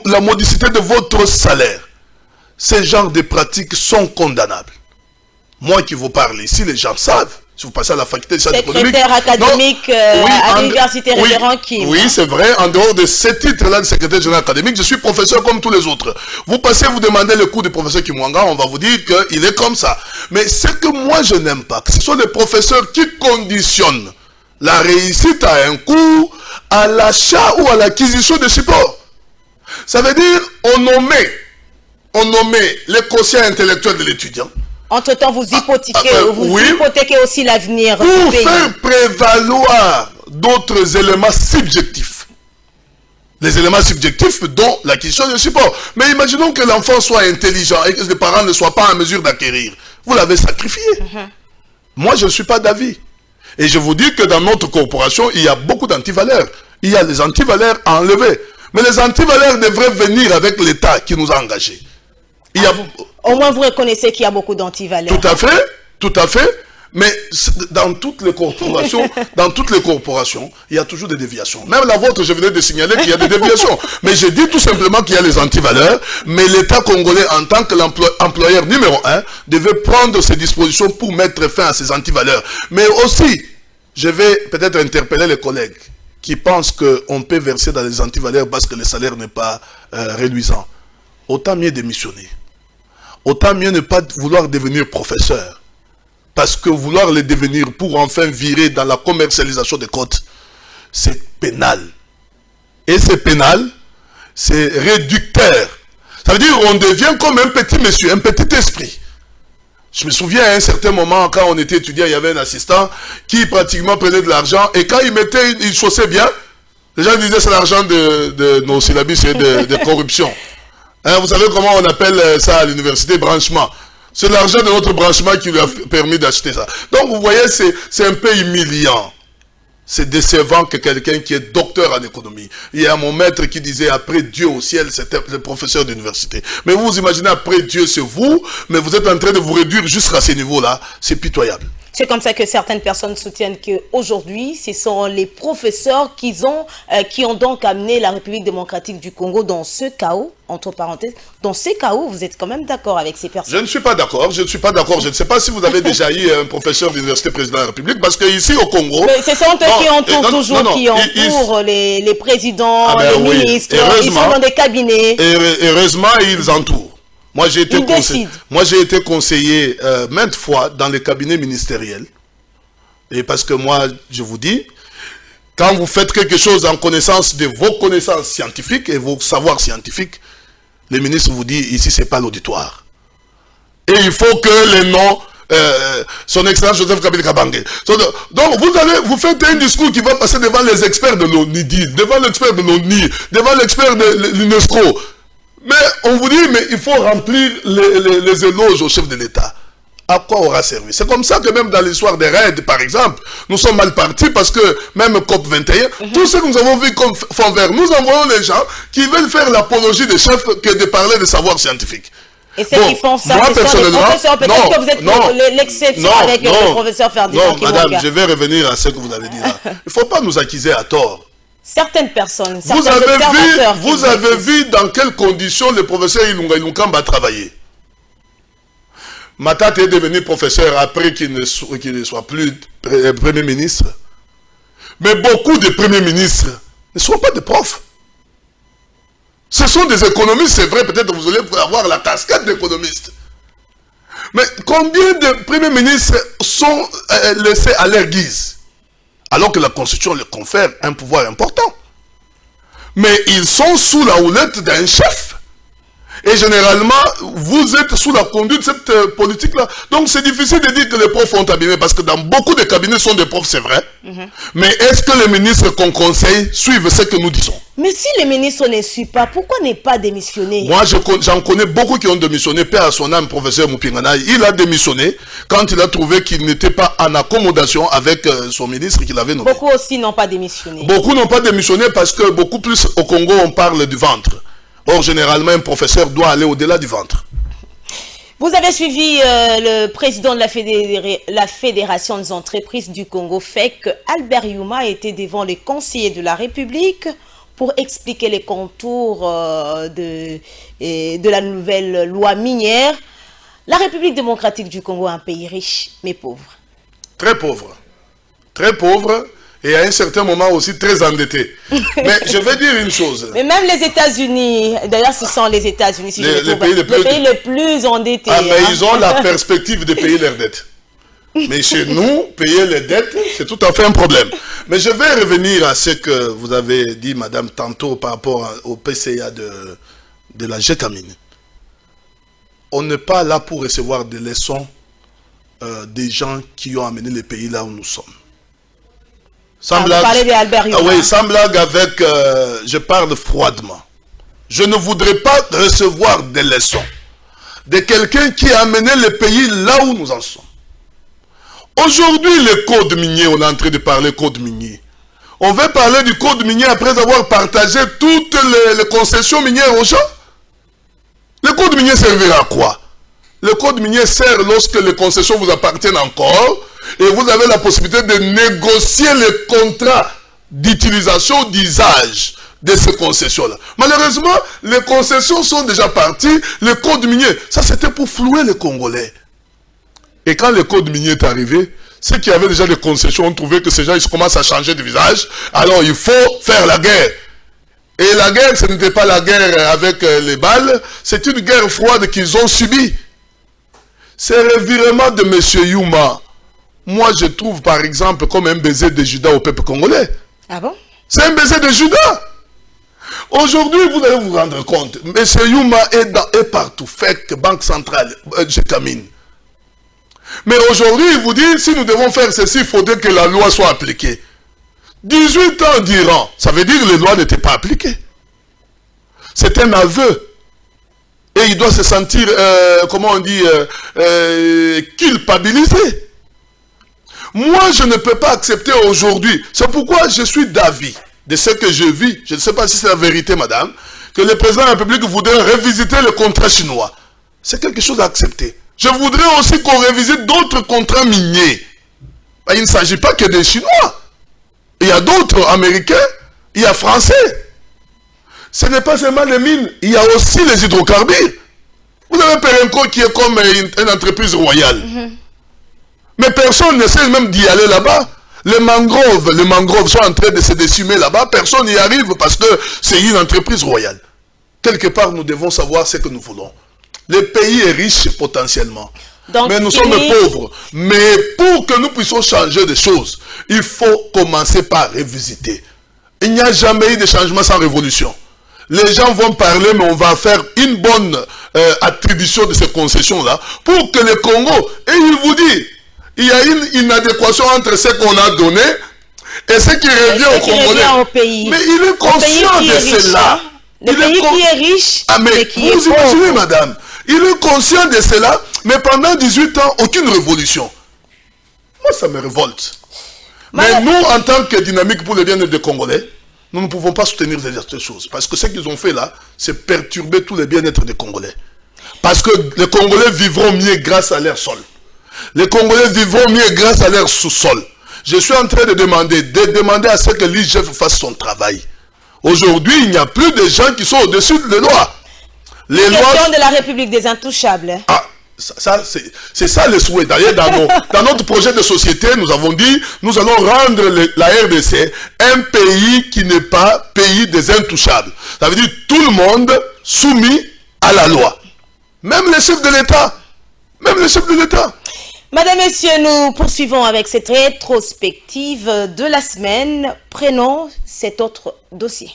la modicité de votre salaire, ces genres de pratiques sont condamnables. Moi qui vous parle ici, les gens savent. Si vous passez à la faculté de sciences économiques... Secrétaire académique à l'université référent Kim. Oui, c'est vrai. En dehors de ce titre-là de secrétaire général académique, je suis professeur comme tous les autres. Vous passez, vous demandez le cours du professeur Kimwanga, on va vous dire qu'il est comme ça. Mais ce que moi je n'aime pas, ce sont les professeurs qui conditionnent la réussite à un cours, à l'achat ou à l'acquisition de supports. Ça veut dire, on nommait les quotients intellectuels de l'étudiant. Entre-temps, vous hypothéquez aussi l'avenir du pays. Pour faire prévaloir d'autres éléments subjectifs. Les éléments subjectifs dont l'acquisition de support. Mais imaginons que l'enfant soit intelligent et que les parents ne soient pas en mesure d'acquérir. Vous l'avez sacrifié. Moi, je ne suis pas d'avis. Et je vous dis que dans notre corporation, il y a beaucoup d'antivaleurs. Il y a les antivaleurs à enlever. Mais les antivaleurs devraient venir avec l'État qui nous a engagés. Au moins, vous reconnaissez qu'il y a beaucoup d'antivaleurs. Tout à fait. Mais dans toutes les corporations, il y a toujours des déviations. Même la vôtre, je venais de signaler qu'il y a des déviations. Mais je dis tout simplement qu'il y a les antivaleurs. Mais l'État congolais, en tant que l'employeur numéro 1, devait prendre ses dispositions pour mettre fin à ces antivaleurs. Mais aussi, je vais peut-être interpeller les collègues qui pensent qu'on peut verser dans les antivaleurs parce que le salaire n'est pas réduisant. Autant mieux démissionner. Autant mieux ne pas vouloir devenir professeur. Parce que vouloir le devenir pour enfin virer dans la commercialisation des cotes, c'est pénal. Et c'est pénal, c'est réducteur. Ça veut dire qu'on devient comme un petit monsieur, un petit esprit. Je me souviens à un certain moment, quand on était étudiant, il y avait un assistant qui pratiquement prenait de l'argent. Et quand il chaussait bien, les gens disaient c'est l'argent de nos syllabus et de corruption. Hein, vous savez comment on appelle ça à l'université? Branchement. C'est l'argent de notre branchement qui lui a permis d'acheter ça. Donc vous voyez, c'est un peu humiliant. C'est décevant que quelqu'un qui est docteur en économie. Il y a mon maître qui disait après Dieu au ciel, c'était le professeur d'université. Mais vous imaginez après Dieu c'est vous, mais vous êtes en train de vous réduire jusqu'à ce niveau-là. C'est pitoyable. C'est comme ça que certaines personnes soutiennent qu'aujourd'hui, ce sont les professeurs qui ont donc amené la République démocratique du Congo dans ce chaos, entre parenthèses. Dans ce chaos, vous êtes quand même d'accord avec ces personnes? Je ne suis pas d'accord, je ne suis pas d'accord. Je ne sais pas si vous avez déjà eu un professeur d'université président de la République, parce qu'ici au Congo... Mais ce sont eux qui entourent les présidents, les ministres, ils sont dans des cabinets. Heureusement, ils entourent. Moi, j'ai été conseiller maintes fois dans les cabinets ministériels. Et parce que moi, je vous dis, quand vous faites quelque chose en connaissance de vos connaissances scientifiques et vos savoirs scientifiques, les ministres vous disent, ici, ce n'est pas l'auditoire. Et il faut que les noms, son excellence Joseph Kabila Kabange. Donc, vous faites un discours qui va passer devant les experts de l'ONIDI, devant l'expert de l'ONI, devant l'expert de l'UNESCO. Mais on vous dit, mais il faut remplir les éloges au chef de l'État. À quoi aura servi? C'est comme ça que même dans l'histoire des raids, par exemple, nous sommes mal partis parce que même COP21, tout ce que nous avons vu comme fond vert, nous envoyons les gens qui veulent faire l'apologie des chefs que de parler de savoir scientifique. Et ceux qui font ça, moi, personnellement, peut-être que vous êtes l'exception avec le professeur Ferdinand. Non, madame, je vais revenir à ce que vous avez dit là. Il ne faut pas nous accuser à tort. Certaines personnes, vous avez vu dans quelles conditions le professeur Ilunkamba a travaillé. Matata est devenu professeur après qu'il ne soit plus Premier ministre. Mais beaucoup de premiers ministres ne sont pas des profs. Ce sont des économistes, c'est vrai, peut-être que vous allez avoir la casquette d'économistes. Mais combien de premiers ministres sont laissés à leur guise? Alors que la Constitution leur confère un pouvoir important. Mais ils sont sous la houlette d'un chef. Et généralement, vous êtes sous la conduite de cette politique-là. Donc c'est difficile de dire que les profs ont abîmé, parce que dans beaucoup de cabinets sont des profs, c'est vrai. Mais est-ce que les ministres qu'on conseille suivent ce que nous disons? Mais si les ministres ne suivent pas, pourquoi ne pas démissionner? Moi, j'en connais beaucoup qui ont démissionné. Père à son âme, professeur Mupinganaï, il a démissionné quand il a trouvé qu'il n'était pas en accommodation avec son ministre qu'il avait nommé. Beaucoup aussi n'ont pas démissionné. Beaucoup n'ont pas démissionné parce que beaucoup plus au Congo, on parle du ventre. Or, généralement, un professeur doit aller au-delà du ventre. Vous avez suivi le président de la Fédération des entreprises du Congo, FEC, Albert Youma, était devant les conseillers de la République pour expliquer les contours de la nouvelle loi minière. La République démocratique du Congo est un pays riche, mais pauvre. Très pauvre. Très pauvre. Et à un certain moment aussi très endetté. Mais je vais dire une chose. Mais même les États-Unis, d'ailleurs ce sont les États-Unis, si les pays les plus endettés. Ah, mais ils ont la perspective de payer leurs dettes. Mais chez nous, payer les dettes, c'est tout à fait un problème. Mais je vais revenir à ce que vous avez dit, madame, tantôt par rapport au PCA de la Gécamine. On n'est pas là pour recevoir des leçons des gens qui ont amené le pays là où nous sommes. Sans blague, oui, sans blague avec, je parle froidement. Je ne voudrais pas recevoir des leçons de quelqu'un qui a amené le pays là où nous en sommes. Aujourd'hui, le code minier, on est en train de parler code minier. On veut parler du code minier après avoir partagé toutes les concessions minières aux gens. Le code minier servira à quoi? Le code minier sert lorsque les concessions vous appartiennent encore et vous avez la possibilité de négocier les contrats d'utilisation, d'usage de ces concessions-là. Malheureusement, les concessions sont déjà parties. Le code minier, ça c'était pour flouer les Congolais. Et quand le code minier est arrivé, ceux qui avaient déjà des concessions ont trouvé que ces gens ils commencent à changer de visage. Alors il faut faire la guerre. Et la guerre, ce n'était pas la guerre avec les balles, c'est une guerre froide qu'ils ont subie. C'est le revirement de M. Youma. Moi, je trouve par exemple comme un baiser de Judas au peuple congolais. Ah bon? C'est un baiser de Judas. Aujourd'hui, vous allez vous rendre compte, M. Youma est partout. FEC, Banque Centrale, Gécamine. Mais aujourd'hui, il vous dit, si nous devons faire ceci, il faudrait que la loi soit appliquée. 18 ans d'Iran, ça veut dire que les lois n'étaient pas appliquées. C'est un aveu. Et il doit se sentir, comment on dit, culpabilisé. Moi, je ne peux pas accepter aujourd'hui. C'est pourquoi je suis d'avis de ce que je vis. Je ne sais pas si c'est la vérité, madame, que le président de la République voudrait revisiter le contrat chinois. C'est quelque chose à accepter. Je voudrais aussi qu'on revisite d'autres contrats miniers. Il ne s'agit pas que des Chinois. Il y a d'autres Américains, il y a Français. Ce n'est pas seulement les mines, il y a aussi les hydrocarbures. Vous avez Perenco qui est comme une entreprise royale. Mais personne n'essaie même d'y aller là-bas. Les mangroves sont en train de se décimer là-bas. Personne n'y arrive parce que c'est une entreprise royale. Quelque part, nous devons savoir ce que nous voulons. Le pays est riche potentiellement. Donc, mais nous sommes pauvres. Mais pour que nous puissions changer des choses, il faut commencer par revisiter. Il n'y a jamais eu de changement sans révolution. Les gens vont parler, mais on va faire une bonne attribution de ces concessions-là pour que le Congo, et il vous dit, il y a une inadéquation entre ce qu'on a donné et ce qui revient au Congolais. Mais il est conscient de cela. Le pays qui est riche, mais vous imaginez, madame, Il est conscient de cela, mais pendant 18 ans, aucune révolution. Moi, ça me révolte. Mais nous, en tant que dynamique pour le bien-être des Congolais, nous ne pouvons pas soutenir ces choses. Parce que ce qu'ils ont fait là, c'est perturber tout le bien-être des Congolais. Parce que les Congolais vivront mieux grâce à leur sol. Les Congolais vivront mieux grâce à leur sous-sol. Je suis en train de demander à ce que l'IGF fasse son travail. Aujourd'hui, il n'y a plus de gens qui sont au-dessus des lois. Les lois de la République des Intouchables. Ah, c'est ça le souhait. D'ailleurs, dans notre projet de société, nous avons dit, nous allons rendre la RDC un pays qui n'est pas pays des intouchables. Ça veut dire tout le monde soumis à la loi. Même les chefs de l'État. Même les chefs de l'État. Madame, Messieurs, nous poursuivons avec cette rétrospective de la semaine. Prenons cet autre dossier.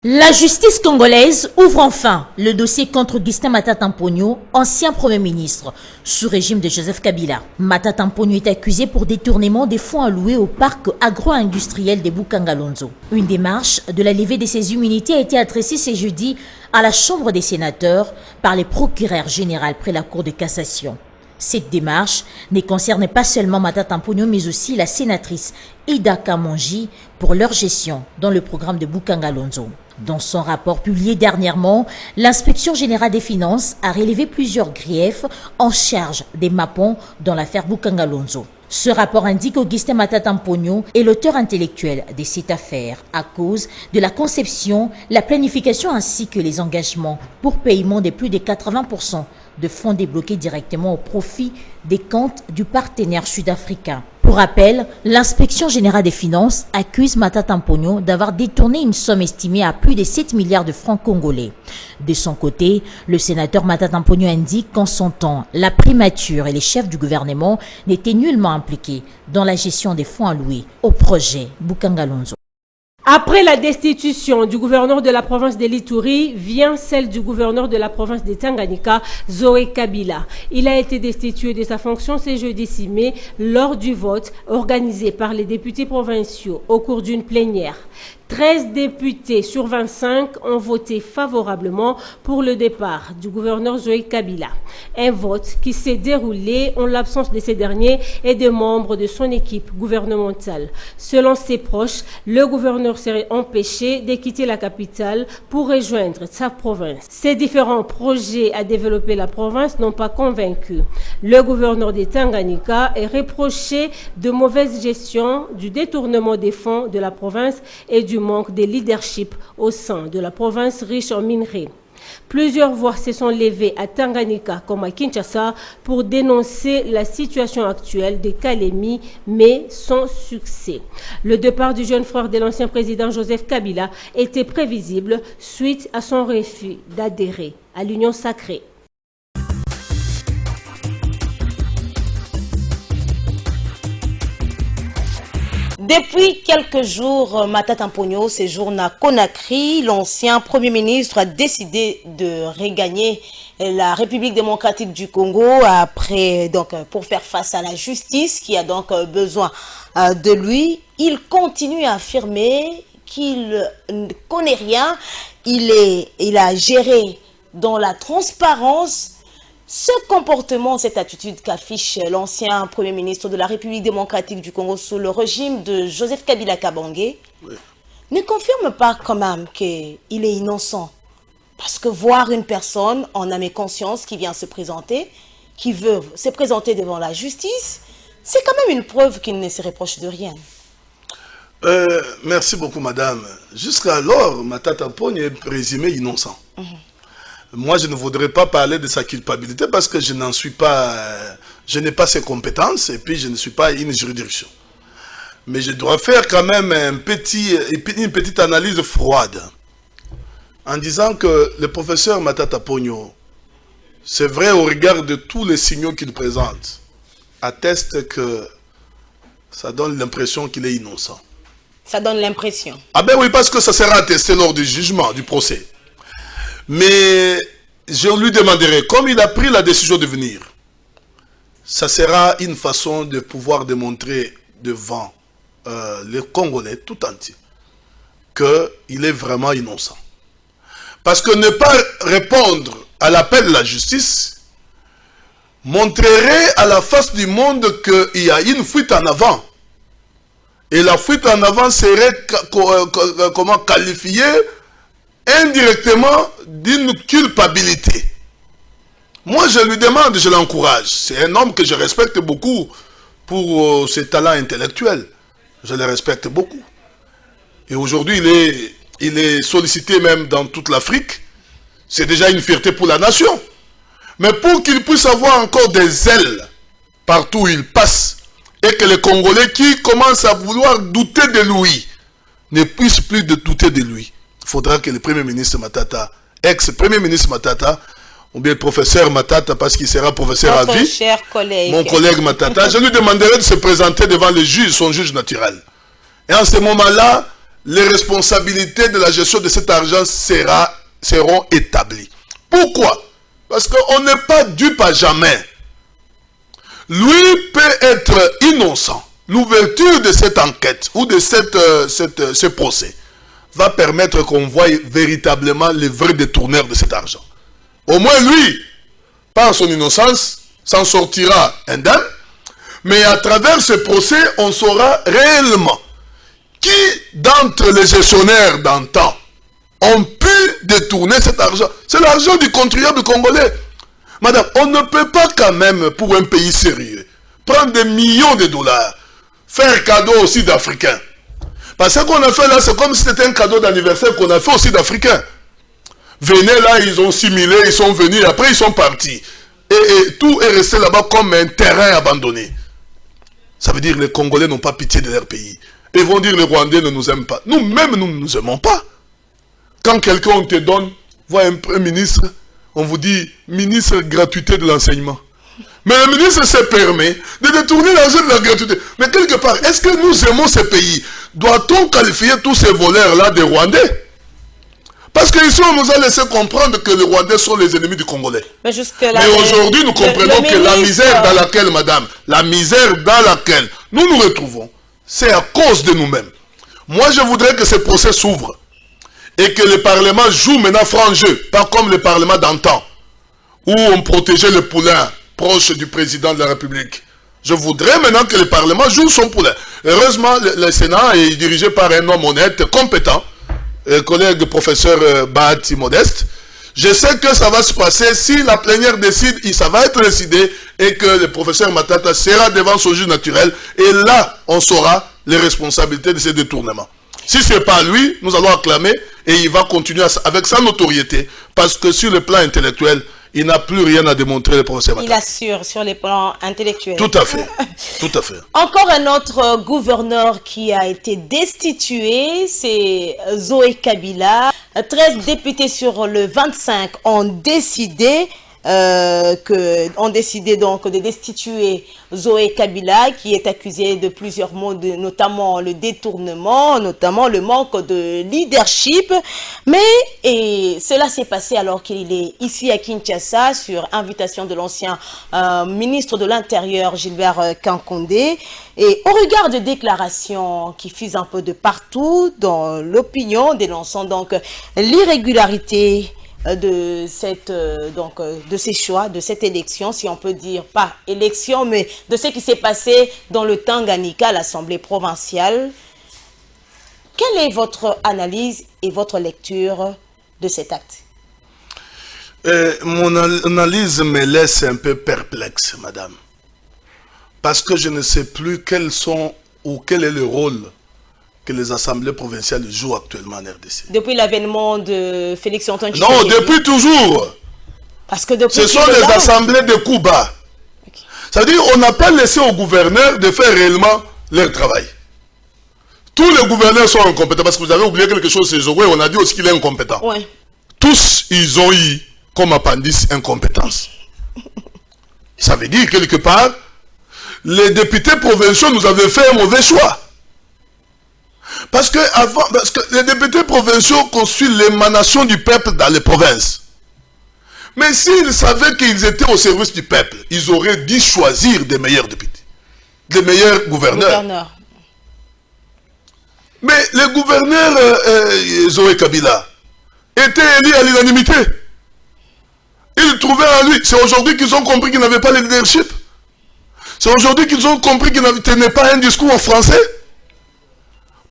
La justice congolaise ouvre enfin le dossier contre Augustin Matata Mponyo, ancien Premier ministre, sous régime de Joseph Kabila. Matata Mponyo est accusé pour détournement des fonds alloués au parc agro-industriel de Bukangalonzo. Une démarche de la levée de ses immunités a été adressée ce jeudi à la Chambre des sénateurs par les procureurs généraux près la Cour de cassation. Cette démarche ne concerne pas seulement Matata Mponyo, mais aussi la sénatrice Ida Kamonji pour leur gestion dans le programme de Bukangalonzo. Dans son rapport publié dernièrement, l'inspection générale des finances a relevé plusieurs griefs en charge des Mapons dans l'affaire Bukangalonzo. Ce rapport indique qu'Augustin Matata Mponyo est l'auteur intellectuel de cette affaire à cause de la conception, la planification ainsi que les engagements pour paiement de plus de 80% de fonds débloqués directement au profit des comptes du partenaire sud-africain. Pour rappel, l'inspection générale des finances accuse Matata Mponyo d'avoir détourné une somme estimée à plus de 7 milliards de francs congolais. De son côté, le sénateur Matata Mponyo indique qu'en son temps, la primature et les chefs du gouvernement n'étaient nullement impliqués dans la gestion des fonds alloués au projet Bukangalonzo. Après la destitution du gouverneur de la province de l'Ituri, vient celle du gouverneur de la province de Tanganyika, Zoé Kabila. Il a été destitué de sa fonction ce jeudi 6 mai lors du vote organisé par les députés provinciaux au cours d'une plénière. 13 députés sur 25 ont voté favorablement pour le départ du gouverneur Zoé Kabila. Un vote qui s'est déroulé en l'absence de ces derniers et des membres de son équipe gouvernementale. Selon ses proches, le gouverneur serait empêché de quitter la capitale pour rejoindre sa province. Ces différents projets à développer la province n'ont pas convaincu. Le gouverneur de Tanganyika est reproché de mauvaise gestion, du détournement des fonds de la province et du manque de leadership au sein de la province riche en minerais. Plusieurs voix se sont levées à Tanganyika comme à Kinshasa pour dénoncer la situation actuelle de Kalemi, mais sans succès. Le départ du jeune frère de l'ancien président Joseph Kabila était prévisible suite à son refus d'adhérer à l'Union sacrée. Depuis quelques jours, Matata Mponyo séjourne à Conakry. L'ancien Premier ministre a décidé de regagner la République démocratique du Congo pour faire face à la justice qui a donc besoin de lui. Il continue à affirmer qu'il ne connaît rien. Il a géré dans la transparence. Ce comportement, cette attitude qu'affiche l'ancien Premier ministre de la République démocratique du Congo sous le régime de Joseph Kabila Kabange, ne confirme pas quand même qu'il est innocent. Parce que voir une personne en âme et conscience qui vient se présenter, qui veut se présenter devant la justice, c'est quand même une preuve qu'il ne se reproche de rien. Merci beaucoup, madame. Jusqu'alors, Matata Mponyo est présumé innocent. Moi, je ne voudrais pas parler de sa culpabilité parce que je n'en suis pas, je n'ai pas ses compétences et puis je ne suis pas une juridiction. Mais je dois faire quand même une petite analyse froide en disant que le professeur Matata Mponyo, c'est vrai au regard de tous les signaux qu'il présente, atteste que ça donne l'impression qu'il est innocent. Ça donne l'impression. Ah ben oui, parce que ça sera attesté lors du jugement, du procès. Mais je lui demanderai, comme il a pris la décision de venir, ça sera une façon de pouvoir démontrer devant les Congolais tout entiers qu'il est vraiment innocent. Parce que ne pas répondre à l'appel de la justice montrerait à la face du monde qu'il y a une fuite en avant. Et la fuite en avant serait comment qualifiée indirectement d'une culpabilité. Moi, je lui demande, je l'encourage. C'est un homme que je respecte beaucoup pour ses talents intellectuels. Je le respecte beaucoup. Et aujourd'hui, il est sollicité même dans toute l'Afrique. C'est déjà une fierté pour la nation. Mais pour qu'il puisse avoir encore des ailes partout où il passe, et que les Congolais qui commencent à vouloir douter de lui ne puissent plus douter de lui, il faudra que le Premier ministre Matata, ex-Premier ministre Matata, ou bien le professeur Matata, parce qu'il sera professeur à vie, cher collègue. Mon collègue Matata, je lui demanderai de se présenter devant le juge, son juge naturel. Et en ce moment-là, les responsabilités de la gestion de cet argent seront établies. Pourquoi? Parce qu'on n'est pas dupe à jamais. Lui peut être innocent. L'ouverture de cette enquête ou de ce procès va permettre qu'on voie véritablement les vrais détourneurs de cet argent. Au moins lui, par son innocence, s'en sortira indemne. Mais à travers ce procès, on saura réellement qui d'entre les gestionnaires d'antan ont pu détourner cet argent. C'est l'argent du contribuable congolais. Madame, on ne peut pas quand même, pour un pays sérieux, prendre des millions de dollars, faire cadeau aux Sud-Africains. Parce que ce qu'on a fait là, c'est comme si c'était un cadeau d'anniversaire qu'on a fait aux Sud-Africains. Venez là, ils ont simulé, ils sont venus, après ils sont partis. Et tout est resté là-bas comme un terrain abandonné. Ça veut dire que les Congolais n'ont pas pitié de leur pays. Ils vont dire que les Rwandais ne nous aiment pas. Nous-mêmes, nous ne nous aimons pas. Quand quelqu'un te donne, voit un ministre, on vous dit ministre gratuité de l'enseignement. Mais le ministre se permet de détourner l'argent de la gratuité. Mais quelque part, est-ce que nous aimons ce pays? Doit-on qualifier tous ces voleurs-là des Rwandais? Parce qu'ici, on nous a laissé comprendre que les Rwandais sont les ennemis du Congolais. Mais aujourd'hui, nous comprenons que la misère dans laquelle, madame, la misère dans laquelle nous nous retrouvons, c'est à cause de nous-mêmes. Moi, je voudrais que ce procès s'ouvre. Et que le Parlement joue maintenant franc jeu, pas comme le Parlement d'antan, où on protégeait le poulain proche du président de la République. Je voudrais maintenant que le Parlement joue son poulain. Heureusement, le Sénat est dirigé par un homme honnête, compétent, collègue professeur Bahati Modeste. Je sais que ça va se passer, si la plénière décide, ça va être décidé, et que le professeur Matata sera devant son juge naturel, et là, on saura les responsabilités de ces détournements. Si ce n'est pas lui, nous allons acclamer et il va continuer avec sa notoriété parce que sur le plan intellectuel, il n'a plus rien à démontrer, le professeur Matata. Il assure sur les plans intellectuels. Tout à fait. Tout à fait. Encore un autre gouverneur qui a été destitué, c'est Zoé Kabila. 13 députés sur le 25 ont décidé donc de destituer Zoé Kabila, qui est accusée de plusieurs mots, notamment le détournement, notamment le manque de leadership. Mais cela s'est passé alors qu'il est ici à Kinshasa sur invitation de l'ancien ministre de l'Intérieur Gilbert Kankondé. Et au regard de déclarations qui fusent un peu de partout dans l'opinion, dénonçant donc l'irrégularité de ces choix, de cette élection, si on peut dire, pas élection, mais de ce qui s'est passé dans le Tanganyika à l'Assemblée provinciale. Quelle est votre analyse et votre lecture de cet acte? Mon analyse me laisse un peu perplexe, madame. Parce que je ne sais plus quel est le rôle que les assemblées provinciales jouent actuellement en RDC. Depuis l'avènement de Félix Antoine Tshisekedi? Non, depuis toujours. Parce que depuis ce sont les assemblées de Cuba. Okay. Ça veut dire qu'on n'a pas laissé aux gouverneurs de faire réellement leur travail. Tous les gouverneurs sont incompétents. Parce que vous avez oublié quelque chose, c'est Zoé, on a dit aussi qu'il est incompétent. Ouais. Tous, ils ont eu comme appendice incompétence. Ça veut dire quelque part, les députés provinciaux nous avaient fait un mauvais choix. Parce que les députés provinciaux constituent l'émanation du peuple dans les provinces. Mais s'ils savaient qu'ils étaient au service du peuple, ils auraient dû choisir des meilleurs députés, des meilleurs gouverneurs. Mais le gouverneur Zoé Kabila était élu à l'unanimité. Ils trouvaient en lui. C'est aujourd'hui qu'ils ont compris qu'il n'avait pas le leadership. C'est aujourd'hui qu'ils ont compris qu'il n'avait pas un discours en français.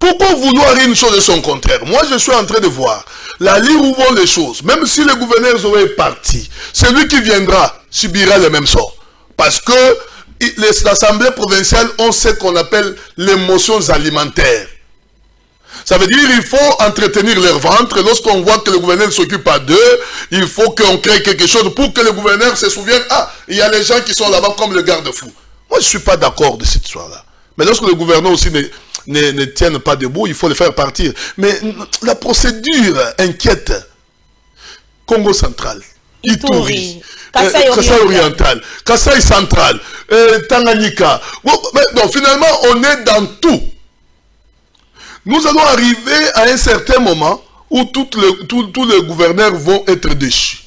Pourquoi vouloir une chose de son contraire? Moi, je suis en train de voir la ligne où vont les choses. Même si le gouverneur Zoé est parti, celui qui viendra subira le même sort. Parce que l'Assemblée provinciale ont ce qu'on appelle les motions alimentaires. Ça veut dire qu'il faut entretenir leur ventre. Lorsqu'on voit que le gouverneur ne s'occupe pas d'eux, il faut qu'on crée quelque chose pour que le gouverneur se souvienne. Ah, il y a les gens qui sont là-bas comme le garde-fou. Moi, je ne suis pas d'accord de cette histoire-là. Mais lorsque le gouverneur aussi ne tienne pas debout, il faut le faire partir. Mais la procédure inquiète. Congo central, Ituri, Kasaï oriental, Kasaï central, Tanganyika. Bon, donc finalement, on est dans tout. Nous allons arriver à un certain moment où tous les gouverneurs vont être déchus.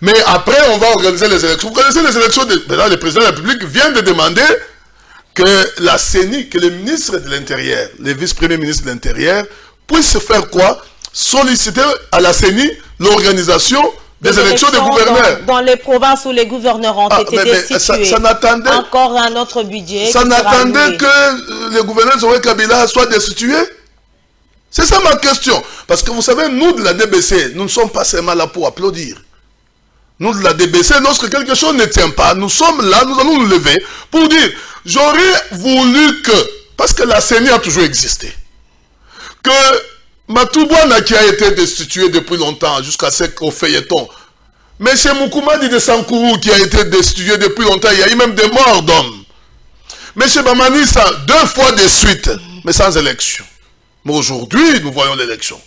Mais après, on va organiser les élections. Vous connaissez les élections, le président de la République vient de demander que la CENI, que les ministres de l'Intérieur, les vice-premiers ministres de l'Intérieur, puissent faire quoi? Solliciter à la CENI l'organisation des élections des gouverneurs. Dans les provinces où les gouverneurs ont été destitués. Ça n'attendait encore un autre budget. Ça n'attendait que les gouverneurs Zoé Kabila soient destitués. C'est ça ma question. Parce que vous savez, nous de la DBC, nous ne sommes pas seulement là pour applaudir. Nous de la DBC, lorsque quelque chose ne tient pas, nous sommes là, nous allons nous lever pour dire, j'aurais voulu que, parce que la CENI a toujours existé, que Matoubouana qui a été destitué depuis longtemps, jusqu'à ce qu'au feuilleton, M. Moukoumadi de Sankourou qui a été destitué depuis longtemps, il y a eu même des morts d'hommes. M. Bamanissa, 2 fois de suite, mais sans élection. Mais aujourd'hui, nous voyons l'élection.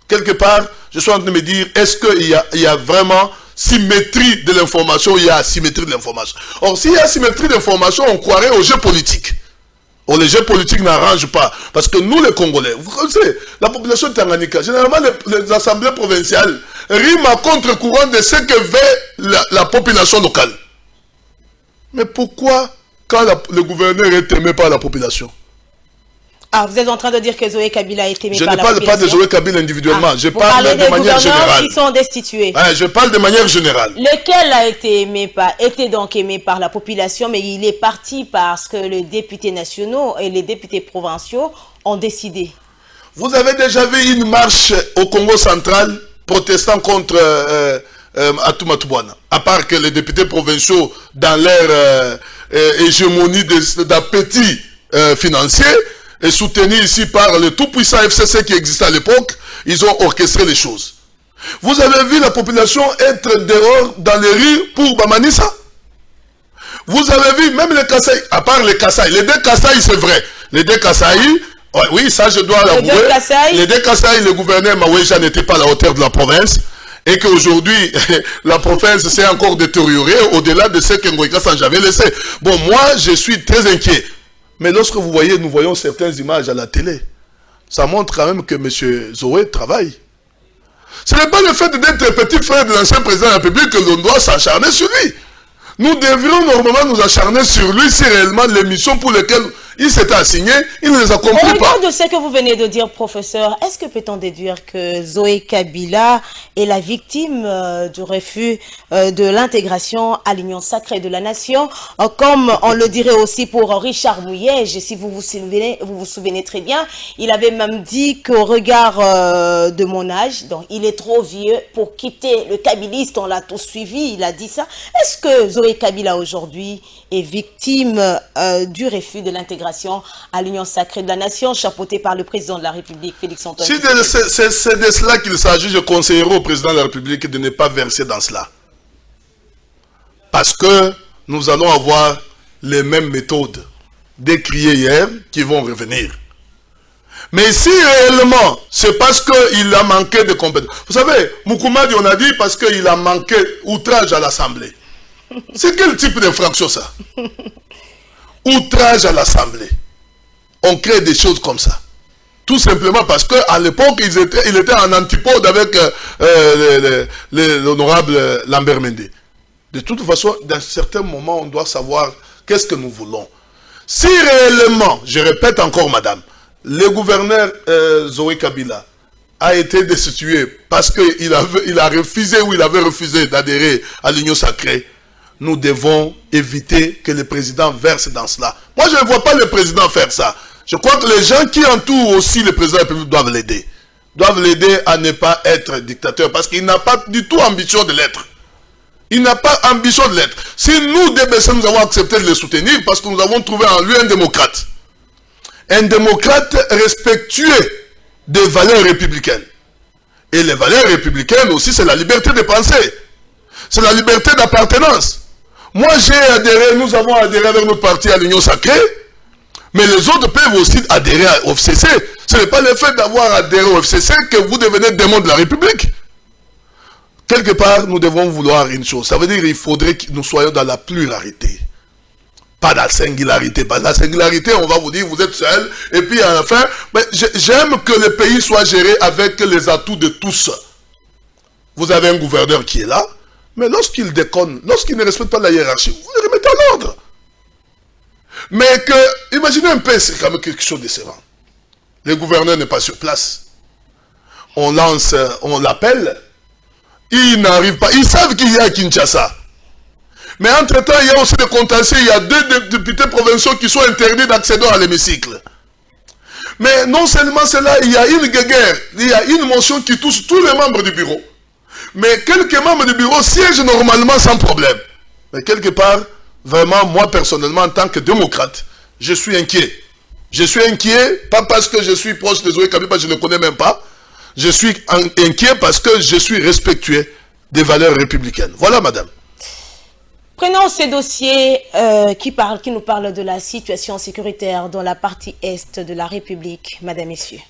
Quelque part, je suis en train de me dire, est-ce qu'il y a vraiment symétrie de l'information, il y a asymétrie de l'information. Or, s'il y a asymétrie d'information, on croirait au jeu politique. Or, les jeux politiques n'arrangent pas. Parce que nous, les Congolais, vous connaissez, la population de Tanganyika, généralement, les assemblées provinciales riment à contre-courant de ce que veut la population locale. Mais pourquoi, quand le gouverneur est aimé par la population? Ah, vous êtes en train de dire que Zoé Kabila est aimé par la population? Je ne parle pas de Zoé Kabila individuellement, je parle de manière générale. Qui sont destitués. Je parle de manière générale. Lequel était donc aimé par la population, mais il est parti parce que les députés nationaux et les députés provinciaux ont décidé. Vous avez déjà vu une marche au Congo central protestant contre Matoubouana, à part que les députés provinciaux, dans leur hégémonie d'appétit financier, et soutenu ici par le tout-puissant FCC qui existait à l'époque, ils ont orchestré les choses. Vous avez vu la population être dehors dans les rues pour Bamanissa? Vous avez vu même les Kasaï, à part les Kasaï, les 2 Kasaï c'est vrai, les 2 Kasaï, oui ça je dois l'avouer, les 2 Kasaï, le gouverneur Maweja n'était pas à la hauteur de la province, et qu'aujourd'hui, la province s'est encore détériorée au-delà de ce que Ngoïka Sanj avait laissé. Bon, moi je suis très inquiet. Mais lorsque vous voyez, nous voyons certaines images à la télé, ça montre quand même que M. Zoé travaille. Ce n'est pas le fait d'être petit frère de l'ancien président de la République que l'on doit s'acharner sur lui. Nous devrions normalement nous acharner sur lui si réellement les missions pour lesquelles il s'était assigné, il ne les accomplit pas. Au regard de ce que vous venez de dire, professeur, est-ce que peut-on déduire que Zoé Kabila est la victime du refus de l'intégration à l'Union sacrée de la nation, comme on le dirait aussi pour Richard Mouyège, si vous vous souvenez très bien, il avait même dit qu'au regard de mon âge, donc il est trop vieux pour quitter le kabiliste, on l'a tous suivi, il a dit ça. Est-ce que Zoé Kabila aujourd'hui est victime du refus de l'intégration à l'Union sacrée de la nation, chapeautée par le président de la République, Félix Antoine? Si c'est de cela qu'il s'agit, je conseillerais au président de la République de ne pas verser dans cela. Parce que nous allons avoir les mêmes méthodes décriées hier qui vont revenir. Mais si réellement, c'est parce qu'il a manqué de compétences. Vous savez, Moukoumadi, on a dit parce qu'il a manqué outrage à l'Assemblée. C'est quel type d'infraction ça? Outrage à l'Assemblée. On crée des choses comme ça. Tout simplement parce qu'à l'époque, il était en antipode avec l'honorable Lambert Mende. De toute façon, dans certains moments, on doit savoir qu'est-ce que nous voulons. Si réellement, je répète encore, madame, le gouverneur Zoé Kabila a été destitué parce qu'il a refusé ou il avait refusé d'adhérer à l'Union sacrée, nous devons éviter que le président verse dans cela. Moi, je ne vois pas le président faire ça. Je crois que les gens qui entourent aussi le président de la République doivent l'aider. Doivent l'aider à ne pas être dictateur parce qu'il n'a pas du tout ambition de l'être. Il n'a pas ambition de l'être. Si nous, DBC, nous avons accepté de le soutenir parce que nous avons trouvé en lui un démocrate. Un démocrate respectueux des valeurs républicaines. Et les valeurs républicaines aussi, c'est la liberté de penser. C'est la liberté d'appartenance. Moi, j'ai adhéré, nous avons adhéré avec notre parti à l'Union sacrée, mais les autres peuvent aussi adhérer au FCC. Ce n'est pas le fait d'avoir adhéré au FCC que vous devenez démon de la République. Quelque part, nous devons vouloir une chose. Ça veut dire qu'il faudrait que nous soyons dans la pluralité. Pas dans la singularité. Pas dans la singularité, on va vous dire, vous êtes seul. Et puis à la fin, j'aime que le pays soit géré avec les atouts de tous. Vous avez un gouverneur qui est là, mais lorsqu'il déconne, lorsqu'il ne respecte pas la hiérarchie, vous le remettez en ordre. Mais que, imaginez un peu, c'est quand même quelque chose de décevant. Le gouverneur n'est pas sur place. On lance, on l'appelle. Ils n'arrivent pas. Ils savent qu'il y a Kinshasa. Mais entre-temps, il y a aussi des contentieux. Il y a 2 députés provinciaux qui sont interdits d'accéder à l'hémicycle. Mais non seulement cela, il y a une guerre. Il y a une motion qui touche tous les membres du bureau. Mais quelques membres du bureau siègent normalement sans problème. Mais quelque part, vraiment, moi personnellement, en tant que démocrate, je suis inquiet. Je suis inquiet, pas parce que je suis proche de Zoé Kabila, je ne le connais même pas. Je suis inquiet parce que je suis respectueux des valeurs républicaines. Voilà, madame. Prenons ces dossiers qui nous parlent de la situation sécuritaire dans la partie est de la République, madame, messieurs.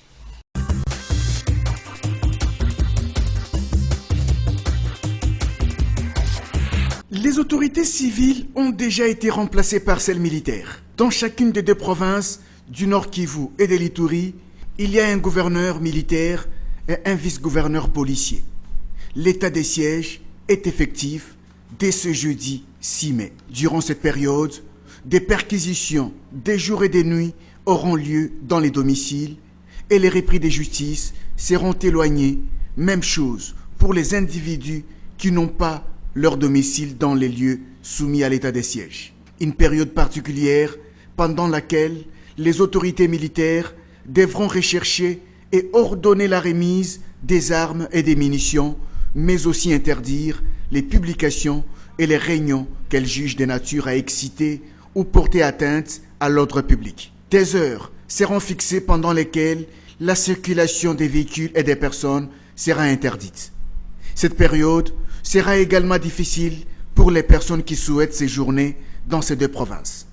Les autorités civiles ont déjà été remplacées par celles militaires. Dans chacune des 2 provinces, du Nord Kivu et de l'Ituri, il y a un gouverneur militaire et un vice-gouverneur policier. L'état des sièges est effectif dès ce jeudi 6 mai. Durant cette période, des perquisitions des jours et des nuits auront lieu dans les domiciles et les repris de justice seront éloignés. Même chose pour les individus qui n'ont pas leur domicile dans les lieux soumis à l'état des sièges. Une période particulière pendant laquelle les autorités militaires devront rechercher et ordonner la remise des armes et des munitions, mais aussi interdire les publications et les réunions qu'elles jugent de nature à exciter ou porter atteinte à l'ordre public. Des heures seront fixées pendant lesquelles la circulation des véhicules et des personnes sera interdite. Cette période sera également difficile pour les personnes qui souhaitent séjourner dans ces 2 provinces.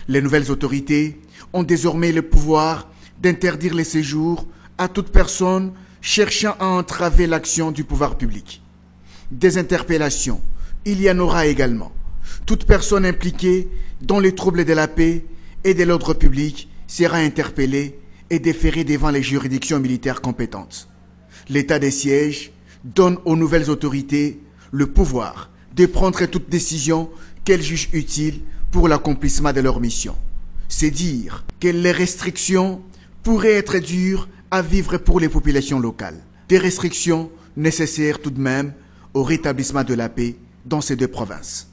Les nouvelles autorités ont désormais le pouvoir d'interdire les séjours à toute personne cherchant à entraver l'action du pouvoir public. Des interpellations, il y en aura également. Toute personne impliquée dans les troubles de la paix et de l'ordre public sera interpellée et déférée devant les juridictions militaires compétentes. L'état des sièges donne aux nouvelles autorités le pouvoir de prendre toute décision qu'elles jugent utile pour l'accomplissement de leur mission. C'est dire que les restrictions pourraient être dures à vivre pour les populations locales. Des restrictions nécessaires tout de même au rétablissement de la paix dans ces 2 provinces.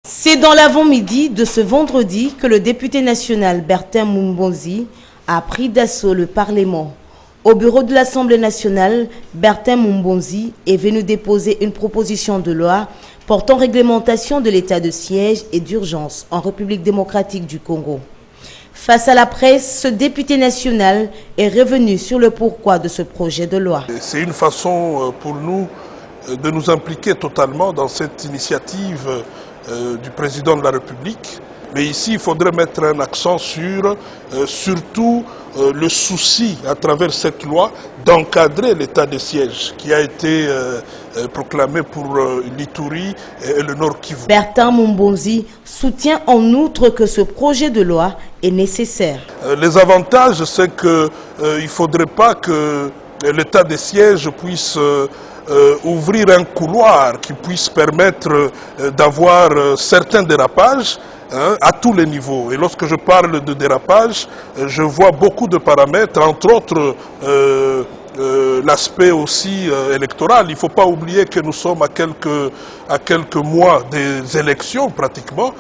C'est dans l'avant-midi de ce vendredi que le député national Bertin Mumbonzi a pris d'assaut le Parlement. Au bureau de l'Assemblée nationale, Bertin Mumbonzi est venu déposer une proposition de loi portant réglementation de l'état de siège et d'urgence en République démocratique du Congo. Face à la presse, ce député national est revenu sur le pourquoi de ce projet de loi. C'est une façon pour nous de nous impliquer totalement dans cette initiative du président de la République. Mais ici, il faudrait mettre un accent sur surtout le souci, à travers cette loi, d'encadrer l'état de siège qui a été proclamé pour l'Ituri et le Nord Kivu. Bertin Mumbonzi soutient en outre que ce projet de loi est nécessaire. Les avantages, c'est qu'il ne faudrait pas que l'état de siège puisse ouvrir un couloir qui puisse permettre d'avoir certains dérapages à tous les niveaux. Et lorsque je parle de dérapage, je vois beaucoup de paramètres, entre autres l'aspect aussi électoral. Il ne faut pas oublier que nous sommes à quelques mois des élections pratiquement.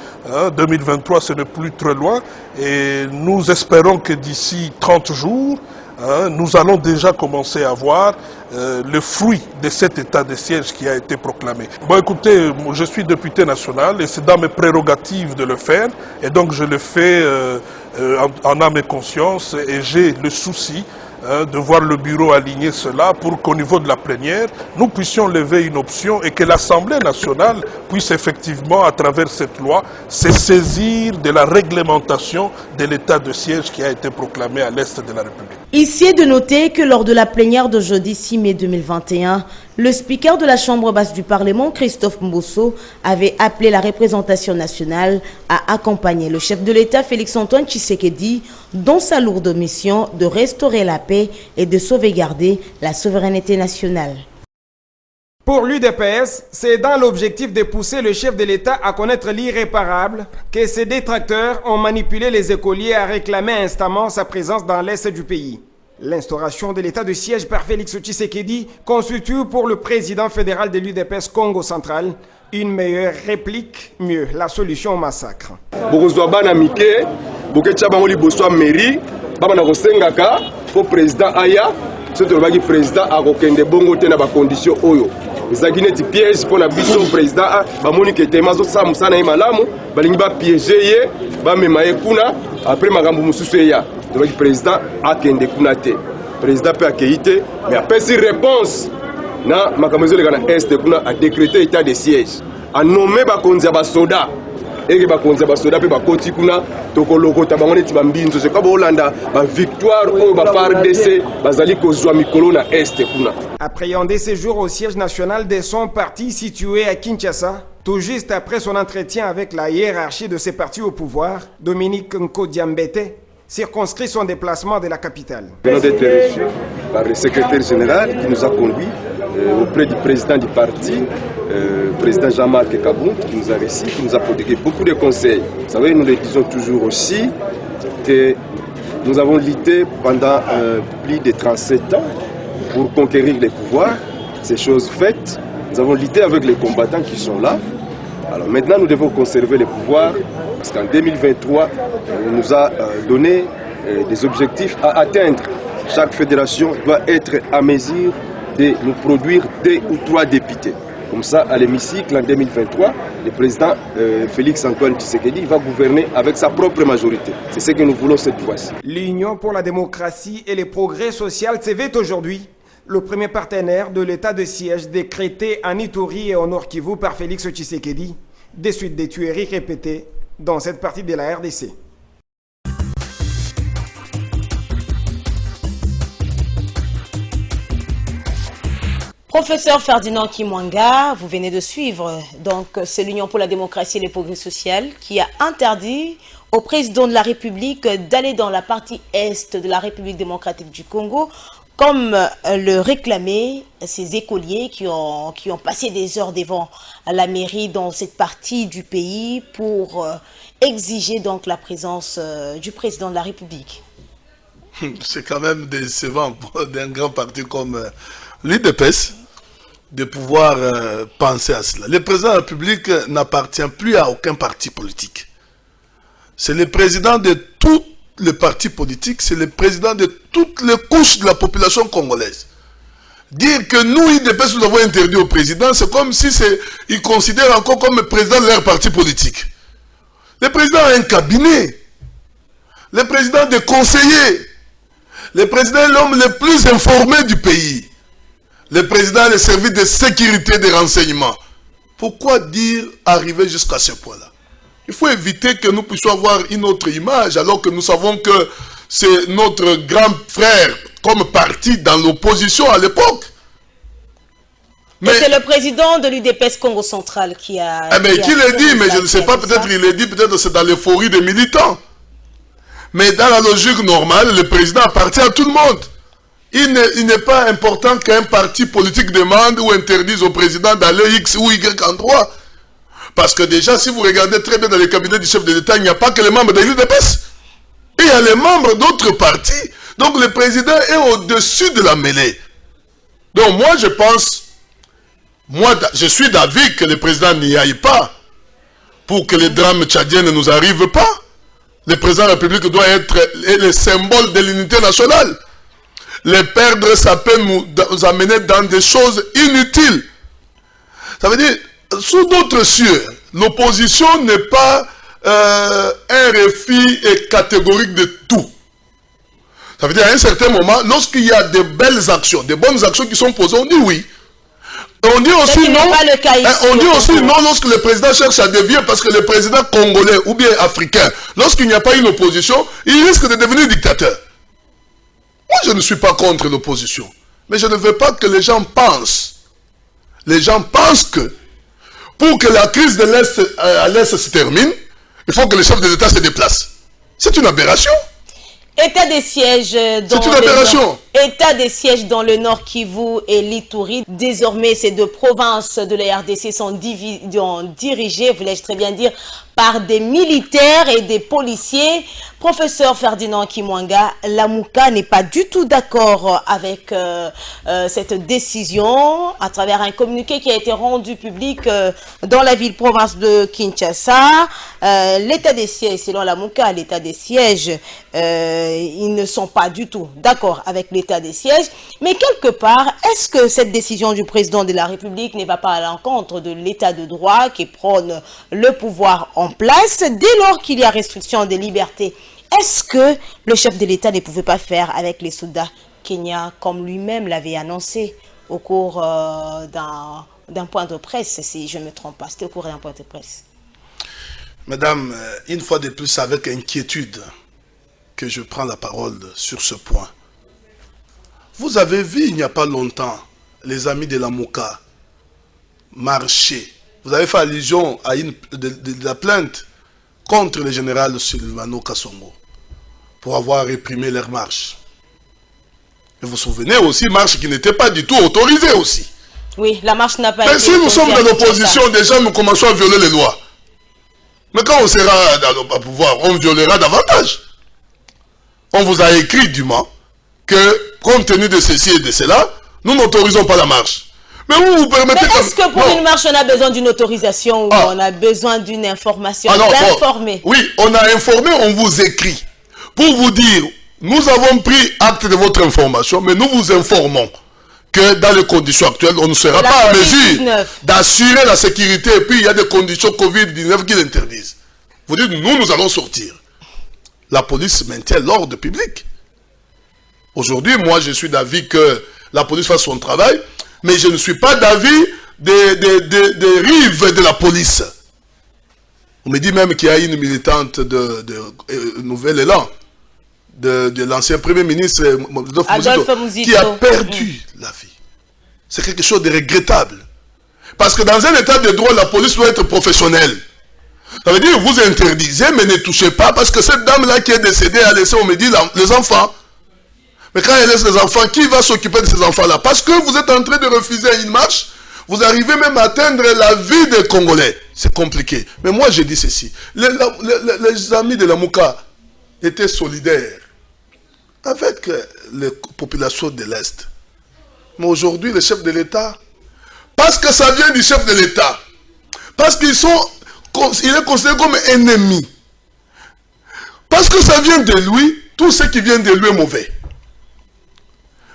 2023, ce n'est plus très loin. Et nous espérons que d'ici 30 jours, nous allons déjà commencer à voir le fruit de cet état de siège qui a été proclamé. Bon, écoutez, je suis député national et c'est dans mes prérogatives de le faire. Et donc je le fais en âme et conscience et j'ai le souci de voir le bureau aligner cela pour qu'au niveau de la plénière, nous puissions lever une option et que l'Assemblée nationale puisse effectivement, à travers cette loi, se saisir de la réglementation de l'état de siège qui a été proclamé à l'Est de la République. Ici est de noter que lors de la plénière de jeudi 6 mai 2021, le speaker de la Chambre basse du Parlement, Christophe Mbosso, avait appelé la représentation nationale à accompagner le chef de l'État, Félix-Antoine Tshisekedi, dans sa lourde mission de restaurer la paix et de sauvegarder la souveraineté nationale. Pour l'UDPS, c'est dans l'objectif de pousser le chef de l'État à connaître l'irréparable que ses détracteurs ont manipulé les écoliers à réclamer instamment sa présence dans l'Est du pays. L'instauration de l'état de siège par Félix Tshisekedi constitue pour le président fédéral de l'UDPS Congo central une meilleure réplique, mieux la solution au massacre. Président Aya, le président a aucun bongo te na ba condition oyo. Ezaki neti piège pour la biso président ba moni ke tema zo sa musana e malamu balingi ba piéger ye ba memaye kuna après makambo mususu ya. Le président a kende kuna te. Président peut accueillir mais après si réponse na makambo zo le kana est kuna a décrété état de siège. A nommé ba konza ba soda. Et ba konza ba soda pe ba koti kuna toko lokota bango neti ba mbinzo je kaba Hollanda ba victoire oyo ba FARDC bazali kozwa mikolo na est kuna. Appréhendé ses jours au siège national de son parti situé à Kinshasa, tout juste après son entretien avec la hiérarchie de ses partis au pouvoir, Dominique Nkodiambete circonscrit son déplacement de la capitale. Nous venons d'être reçus par le secrétaire général qui nous a conduits auprès du président du parti, président Jean-Marc Kabou, qui nous a reçus, qui nous a prodigué beaucoup de conseils. Vous savez, nous le disons toujours aussi que nous avons lutté pendant plus de 37 ans pour conquérir les pouvoirs. Ces choses faites, nous avons lutté avec les combattants qui sont là. Alors maintenant, nous devons conserver les pouvoirs parce qu'en 2023, on nous a donné des objectifs à atteindre. Chaque fédération doit être à mesure de nous produire 2 ou 3 députés. Comme ça, à l'hémicycle, en 2023, le président Félix-Antoine Tshisekedi va gouverner avec sa propre majorité. C'est ce que nous voulons cette fois-ci. L'Union pour la démocratie et les progrès sociaux s'évite aujourd'hui le premier partenaire de l'état de siège décrété en Ituri et au Nord Kivu par Félix Tshisekedi, des suites des tueries répétées dans cette partie de la RDC. Professeur Ferdinand Kimwanga, vous venez de suivre, donc c'est l'Union pour la démocratie et les progrès sociaux qui a interdit au président de la République d'aller dans la partie est de la République démocratique du Congo, comme le réclamaient ces écoliers qui ont passé des heures devant la mairie dans cette partie du pays pour exiger donc la présence du président de la République. C'est quand même décevant d'un grand parti comme l'UDPS de pouvoir penser à cela. Le président de la République n'appartient plus à aucun parti politique. C'est le président de tous les partis politiques, c'est le président de toutes les couches de la population congolaise. Dire que nous, UDPS, nous avons interdit au président, c'est comme si ils considèrent encore comme le président de leur parti politique. Le président a un cabinet. Le président a des conseillers. Le président est l'homme le plus informé du pays. Le président a le service de sécurité des renseignements. Pourquoi dire arriver jusqu'à ce point-là? Il faut éviter que nous puissions avoir une autre image alors que nous savons que c'est notre grand frère comme parti dans l'opposition à l'époque. Mais c'est le président de l'UDPS Congo central qui a... qui l'a dit, mais je ne sais pas, peut-être il l'a dit, peut-être c'est dans l'euphorie des militants. Mais dans la logique normale, le président appartient à tout le monde. Il n'est pas important qu'un parti politique demande ou interdise au président d'aller X ou Y endroit. Parce que déjà, si vous regardez très bien dans les cabinets du chef de l'État, il n'y a pas que les membres de l'UDPS. Il y a les membres d'autres partis. Donc le président est au-dessus de la mêlée. Donc moi, je pense, je suis d'avis que le président n'y aille pas pour que les drames tchadiens ne nous arrivent pas. Le président de la République doit être le symbole de l'unité nationale. Les perdre, ça peut nous amener dans des choses inutiles. Ça veut dire, sous d'autres cieux, l'opposition n'est pas un refus catégorique de tout. Ça veut dire, à un certain moment, lorsqu'il y a de belles actions, de bonnes actions qui sont posées, on dit oui. On dit aussi non. On dit aussi non lorsque le président cherche à dévier, parce que le président congolais ou bien africain, lorsqu'il n'y a pas une opposition, il risque de devenir dictateur. Moi, je ne suis pas contre l'opposition. Mais je ne veux pas que les gens pensent. Les gens pensent que pour que la crise de l'Est à l'Est se termine, il faut que le chef de l'État se déplace. C'est une aberration. État des sièges dans c'est une aberration. État des sièges dans le Nord Kivu et l'Ituri. Désormais, ces deux provinces de la RDC sont dirigées, voulais-je très bien dire, par des militaires et des policiers. Professeur Ferdinand Kimwanga, la Mouka n'est pas du tout d'accord avec cette décision à travers un communiqué qui a été rendu public dans la ville-province de Kinshasa. L'état des sièges, selon la Mouka, l'état des sièges, ils ne sont pas du tout d'accord avec l'état des sièges. Mais quelque part, est-ce que cette décision du président de la République ne va pas à l'encontre de l'état de droit qui prône le pouvoir en place dès lors qu'il y a restriction des libertés? Est-ce que le chef de l'État ne pouvait pas faire avec les soldats kenyans comme lui-même l'avait annoncé au cours d'un point de presse, si je ne me trompe pas? C'était au cours d'un point de presse. Madame, une fois de plus, avec inquiétude que je prends la parole sur ce point. Vous avez vu il n'y a pas longtemps les amis de la Mouka marcher. Vous avez fait allusion à de la plainte contre le général Silvano Kasongo pour avoir réprimé leur marche. Et vous vous souvenez aussi, marche qui n'était pas du tout autorisée aussi. Oui, la marche n'a pas été... Mais si nous sommes dans l'opposition, déjà nous commençons à violer les lois. Mais quand on sera dans le pouvoir, on violera davantage. On vous a écrit dûment que, compte tenu de ceci et de cela, nous n'autorisons pas la marche. Mais vous permettez... Mais est-ce que pour une marche, on a besoin d'une autorisation ou on a besoin d'une information d'informer? Oui, on a informé, on vous écrit. Pour vous dire, nous avons pris acte de votre information, mais nous vous informons que dans les conditions actuelles, on ne sera pas en mesure d'assurer la sécurité. Et puis, il y a des conditions Covid-19 qui l'interdisent. Vous dites, nous allons sortir. La police maintient l'ordre public. Aujourd'hui, moi, je suis d'avis que la police fasse son travail, mais je ne suis pas d'avis des rives de la police. On me dit même qu'il y a une militante de Nouvel Élan, de l'ancien Premier ministre Adolphe Muzito, qui a perdu la vie. C'est quelque chose de regrettable. Parce que dans un état de droit, la police doit être professionnelle. Ça veut dire vous interdisez, mais ne touchez pas, parce que cette dame-là qui est décédée a laissé, on me dit, les enfants. Mais quand elle laisse les enfants, qui va s'occuper de ces enfants-là? Parce que vous êtes en train de refuser une marche, vous arrivez même à atteindre la vie des Congolais. C'est compliqué. Mais moi, je dis ceci. Les amis de la Mouka étaient solidaires avec les populations de l'Est. Mais aujourd'hui, le chef de l'État, parce que ça vient du chef de l'État, parce qu'il est considéré comme ennemi, parce que ça vient de lui, tout ce qui vient de lui est mauvais.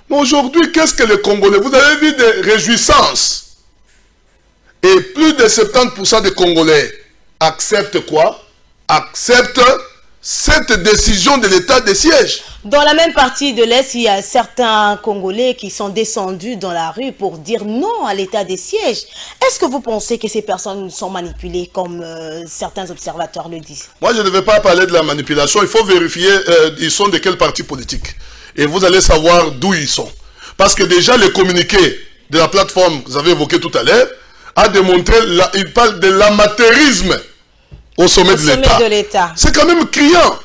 Mais aujourd'hui, qu'est-ce que les Congolais? Vous avez vu des réjouissances. Et plus de 70% des Congolais acceptent quoi? Acceptent cette décision de l'état des sièges. Dans la même partie de l'Est, il y a certains Congolais qui sont descendus dans la rue pour dire non à l'état des sièges. Est-ce que vous pensez que ces personnes sont manipulées comme certains observateurs le disent? Moi, je ne vais pas parler de la manipulation. Il faut vérifier ils sont de quel parti politique. Et vous allez savoir d'où ils sont. Parce que déjà, le communiqué de la plateforme que vous avez évoqué tout à l'heure a démontré, il parle de l'amateurisme au sommet de l'État. C'est quand même criant.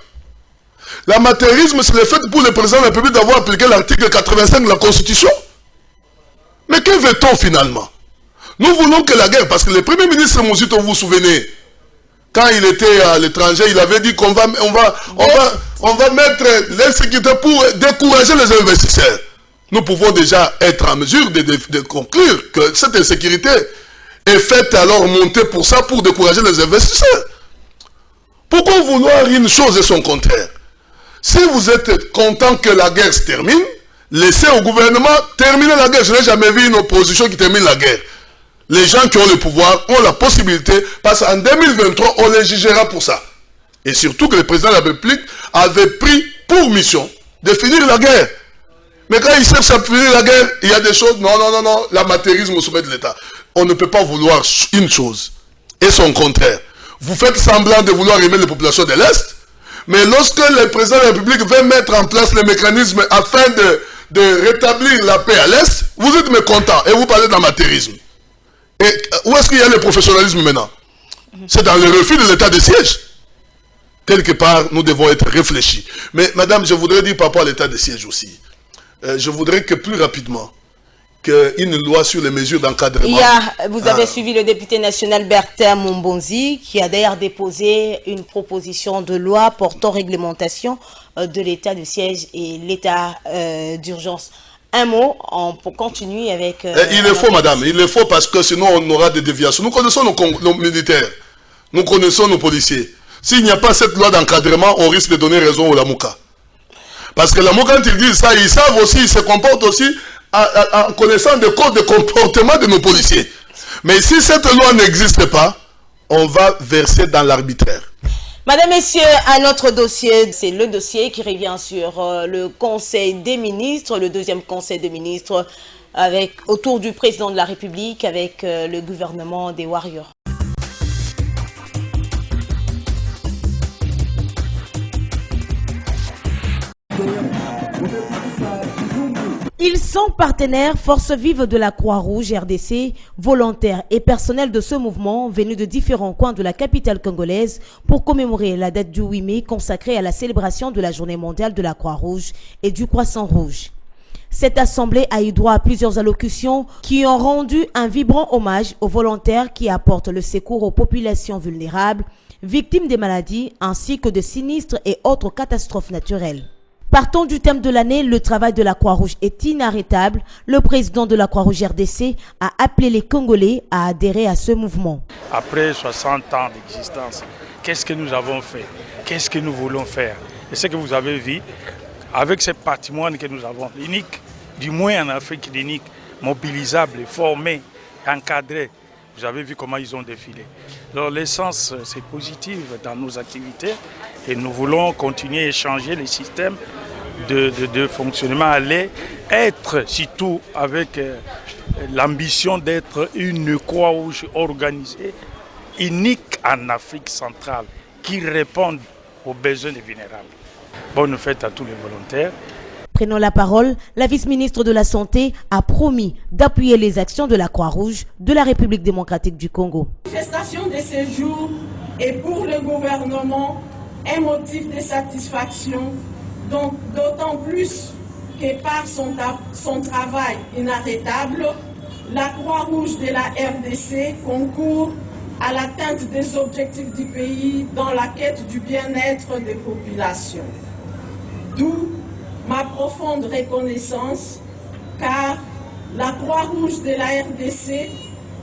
L'amateurisme, c'est le fait pour le président de la République d'avoir appliqué l'article 85 de la Constitution. Mais que veut-on finalement? Nous voulons que la guerre, parce que le Premier ministre Mouzito, vous vous souvenez, quand il était à l'étranger, il avait dit qu'on va mettre l'insécurité pour décourager les investisseurs. Nous pouvons déjà être en mesure de conclure que cette insécurité est faite alors monter pour ça, pour décourager les investisseurs. Pourquoi vouloir une chose et son contraire? Si vous êtes content que la guerre se termine, laissez au gouvernement terminer la guerre. Je n'ai jamais vu une opposition qui termine la guerre. Les gens qui ont le pouvoir ont la possibilité, parce qu'en 2023, on les jugera pour ça. Et surtout que le président de la République avait pris pour mission de finir la guerre. Mais quand il cherche à finir la guerre, il y a des choses, non, l'amateurisme au sommet de l'État. On ne peut pas vouloir une chose et son contraire. Vous faites semblant de vouloir aimer les populations de l'Est, mais lorsque le président de la République veut mettre en place les mécanismes afin de rétablir la paix à l'Est, vous êtes mécontent et vous parlez d'amateurisme. Et où est-ce qu'il y a le professionnalisme maintenant? C'est dans le refus de l'état de siège. Quelque part, nous devons être réfléchis. Mais madame, je voudrais dire par rapport à l'état de siège aussi. Je voudrais que plus rapidement, qu'une loi sur les mesures d'encadrement... Vous avez suivi le député national Bertin Mombonzi, qui a d'ailleurs déposé une proposition de loi portant réglementation de l'état de siège et l'état d'urgence. Un mot pour continuer avec... il le faut, madame, il le faut, parce que sinon on aura des déviations. Nous connaissons nos militaires, nous connaissons nos policiers. S'il n'y a pas cette loi d'encadrement, on risque de donner raison au Lamouka. Parce que Lamouka, quand ils disent ça, ils savent aussi, ils se comportent aussi en connaissant des codes de comportement de nos policiers. Mais si cette loi n'existe pas, on va verser dans l'arbitraire. Madame, Messieurs, un autre dossier, c'est le dossier qui revient sur le Conseil des ministres, le deuxième Conseil des ministres, autour du président de la République, avec le gouvernement des Warriors. Ils sont partenaires, forces vives de la Croix-Rouge RDC, volontaires et personnels de ce mouvement venus de différents coins de la capitale congolaise pour commémorer la date du 8 mai consacrée à la célébration de la Journée mondiale de la Croix-Rouge et du Croissant Rouge. Cette assemblée a eu droit à plusieurs allocutions qui ont rendu un vibrant hommage aux volontaires qui apportent le secours aux populations vulnérables, victimes des maladies ainsi que de sinistres et autres catastrophes naturelles. Partant du thème de l'année, le travail de la Croix-Rouge est inarrêtable. Le président de la Croix-Rouge RDC a appelé les Congolais à adhérer à ce mouvement. Après 60 ans d'existence, qu'est-ce que nous avons fait? Qu'est-ce que nous voulons faire? Et ce que vous avez vu, avec ce patrimoine que nous avons, unique, du moins en Afrique, l'unique, mobilisable, formé, encadré, vous avez vu comment ils ont défilé. Alors l'essence, c'est positif dans nos activités et nous voulons continuer à échanger les systèmes de fonctionnement, aller être surtout avec l'ambition d'être une Croix-Rouge organisée, unique en Afrique centrale, qui répond aux besoins des vulnérables. Bonne fête à tous les volontaires. Prenant la parole, la vice-ministre de la Santé a promis d'appuyer les actions de la Croix-Rouge de la République démocratique du Congo. La manifestation de ce jour est pour le gouvernement un motif de satisfaction, donc d'autant plus que par son travail inarrêtable, la Croix-Rouge de la RDC concourt à l'atteinte des objectifs du pays dans la quête du bien-être des populations. D'où ma profonde reconnaissance, car la Croix-Rouge de la RDC,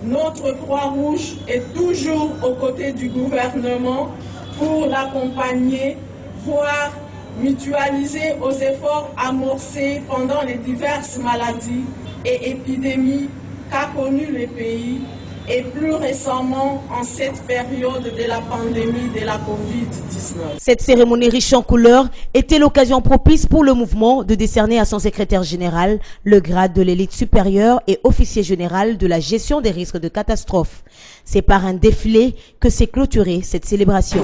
notre Croix-Rouge, est toujours aux côtés du gouvernement pour l'accompagner, voire mutualiser aux efforts amorcés pendant les diverses maladies et épidémies qu'a connues le pays, et plus récemment en cette période de la pandémie de la Covid-19. Cette cérémonie riche en couleurs était l'occasion propice pour le mouvement de décerner à son secrétaire général le grade de l'élite supérieure et officier général de la gestion des risques de catastrophe. C'est par un défilé que s'est clôturée cette célébration.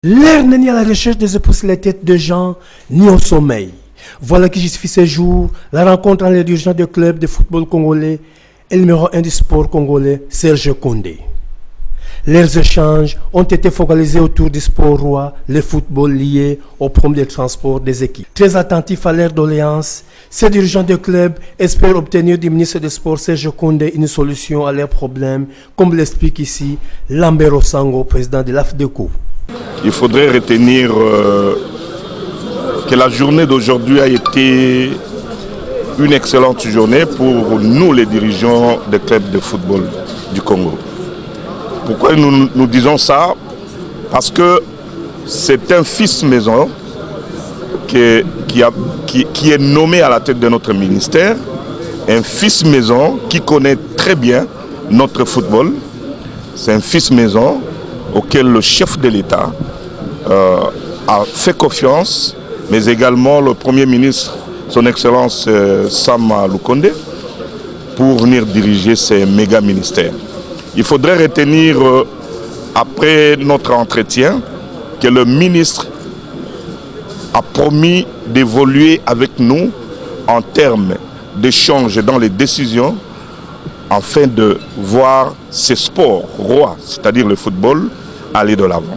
L'air n'est ni à la recherche de se pousser la tête de gens, ni au sommeil. Voilà qui justifie ce jour la rencontre entre les dirigeants du club de football congolais et le numéro 1 du sport congolais, Serge Condé. Leurs échanges ont été focalisés autour du sport roi, le football lié au problème de transport des équipes. Très attentifs à leurs doléances, ces dirigeants de club espèrent obtenir du ministre des Sports Serge Koundé une solution à leurs problèmes, comme l'explique ici Lambert Osango, président de l'AFDECO. Il faudrait retenir que la journée d'aujourd'hui a été une excellente journée pour nous, les dirigeants des clubs de football du Congo. Pourquoi nous disons ça? Parce que c'est un fils maison qui est nommé à la tête de notre ministère, un fils maison qui connaît très bien notre football. C'est un fils maison auquel le chef de l'État a fait confiance, mais également le Premier ministre, son Excellence Sama Lukonde, pour venir diriger ces méga ministères. Il faudrait retenir, après notre entretien, que le ministre a promis d'évoluer avec nous en termes d'échange dans les décisions, afin de voir ces sports rois, c'est-à-dire le football, aller de l'avant.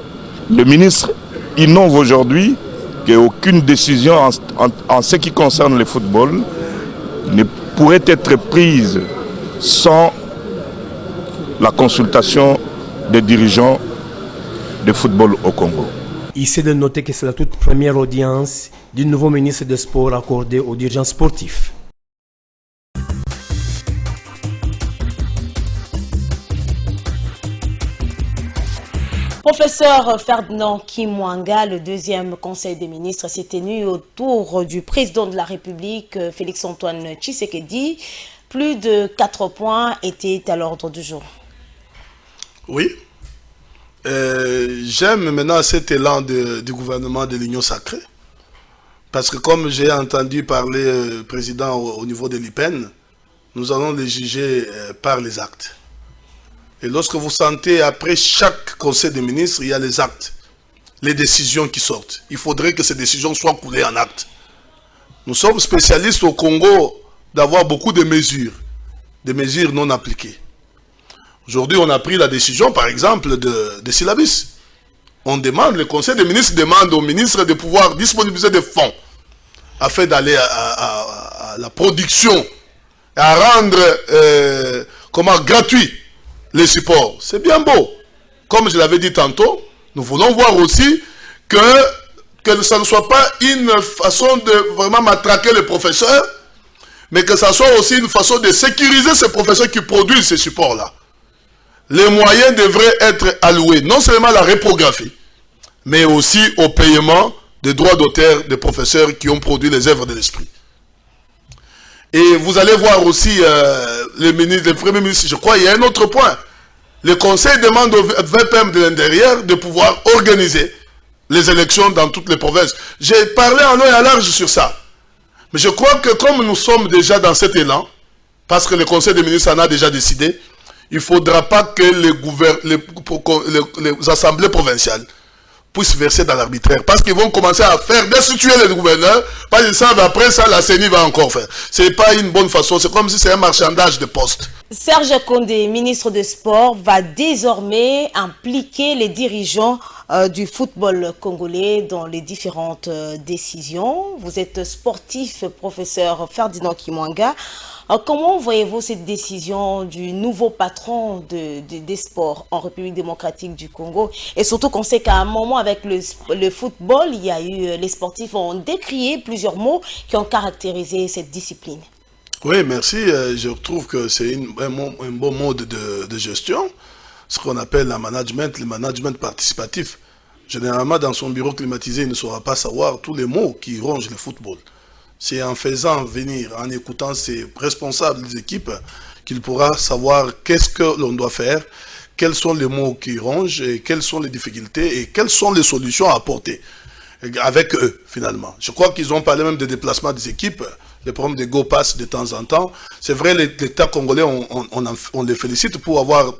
Le ministre innove aujourd'hui qu'aucune décision en ce qui concerne le football ne pourrait être prise sans la consultation des dirigeants de football au Congo. Ici de noter que c'est la toute première audience du nouveau ministre des Sports accordée aux dirigeants sportifs. Professeur Ferdinand Kimwanga, le deuxième conseil des ministres s'est tenu autour du président de la République, Félix-Antoine Tshisekedi. Plus de 4 points étaient à l'ordre du jour. Oui. J'aime maintenant cet élan du gouvernement de l'Union sacrée. Parce que comme j'ai entendu parler le président au niveau de l'IPEN, nous allons les juger par les actes. Et lorsque vous sentez, après chaque conseil des ministres, il y a les actes, les décisions qui sortent. Il faudrait que ces décisions soient coulées en actes. Nous sommes spécialistes au Congo d'avoir beaucoup de mesures non appliquées. Aujourd'hui, on a pris la décision, par exemple, de syllabus. On demande, le conseil des ministres demande aux ministres de pouvoir disponibiliser des fonds afin d'aller à la production et à rendre gratuit les supports. C'est bien beau. Comme je l'avais dit tantôt, nous voulons voir aussi que ça ne soit pas une façon de vraiment matraquer les professeurs, mais que ça soit aussi une façon de sécuriser ces professeurs qui produisent ces supports-là. Les moyens devraient être alloués non seulement à la reprographie, mais aussi au paiement des droits d'auteur des professeurs qui ont produit les œuvres de l'esprit. Et vous allez voir aussi le Premier ministre, je crois, il y a un autre point. Le Conseil demande au VPM de l'intérieur de pouvoir organiser les élections dans toutes les provinces. J'ai parlé en long et en large sur ça. Mais je crois que comme nous sommes déjà dans cet élan, parce que le Conseil des ministres en a déjà décidé, il ne faudra pas que les assemblées provinciales puissent verser dans l'arbitraire. Parce qu'ils vont commencer à faire destituer les gouverneurs, parce qu'ils savent après ça, la CENI va encore faire. Ce n'est pas une bonne façon, c'est comme si c'est un marchandage de postes. Serge Koundé, ministre des Sports, va désormais impliquer les dirigeants du football congolais dans les différentes décisions. Vous êtes sportif, professeur Ferdinand Kimwanga. Comment voyez-vous cette décision du nouveau patron des sports en République démocratique du Congo? Et surtout qu'on sait qu'à un moment avec le football, il y a eu, les sportifs ont décrié plusieurs mots qui ont caractérisé cette discipline. Oui, merci. Je trouve que c'est un bon mode de gestion, ce qu'on appelle le management participatif. Généralement, dans son bureau climatisé, il ne saura pas savoir tous les mots qui rongent le football. C'est en faisant venir, en écoutant ces responsables des équipes, qu'il pourra savoir qu'est-ce que l'on doit faire, quels sont les mots qui rongent, et quelles sont les difficultés et quelles sont les solutions à apporter avec eux, finalement. Je crois qu'ils ont parlé même des déplacements des équipes, les problèmes de go-pass de temps en temps. C'est vrai, l'État congolais, on les félicite pour avoir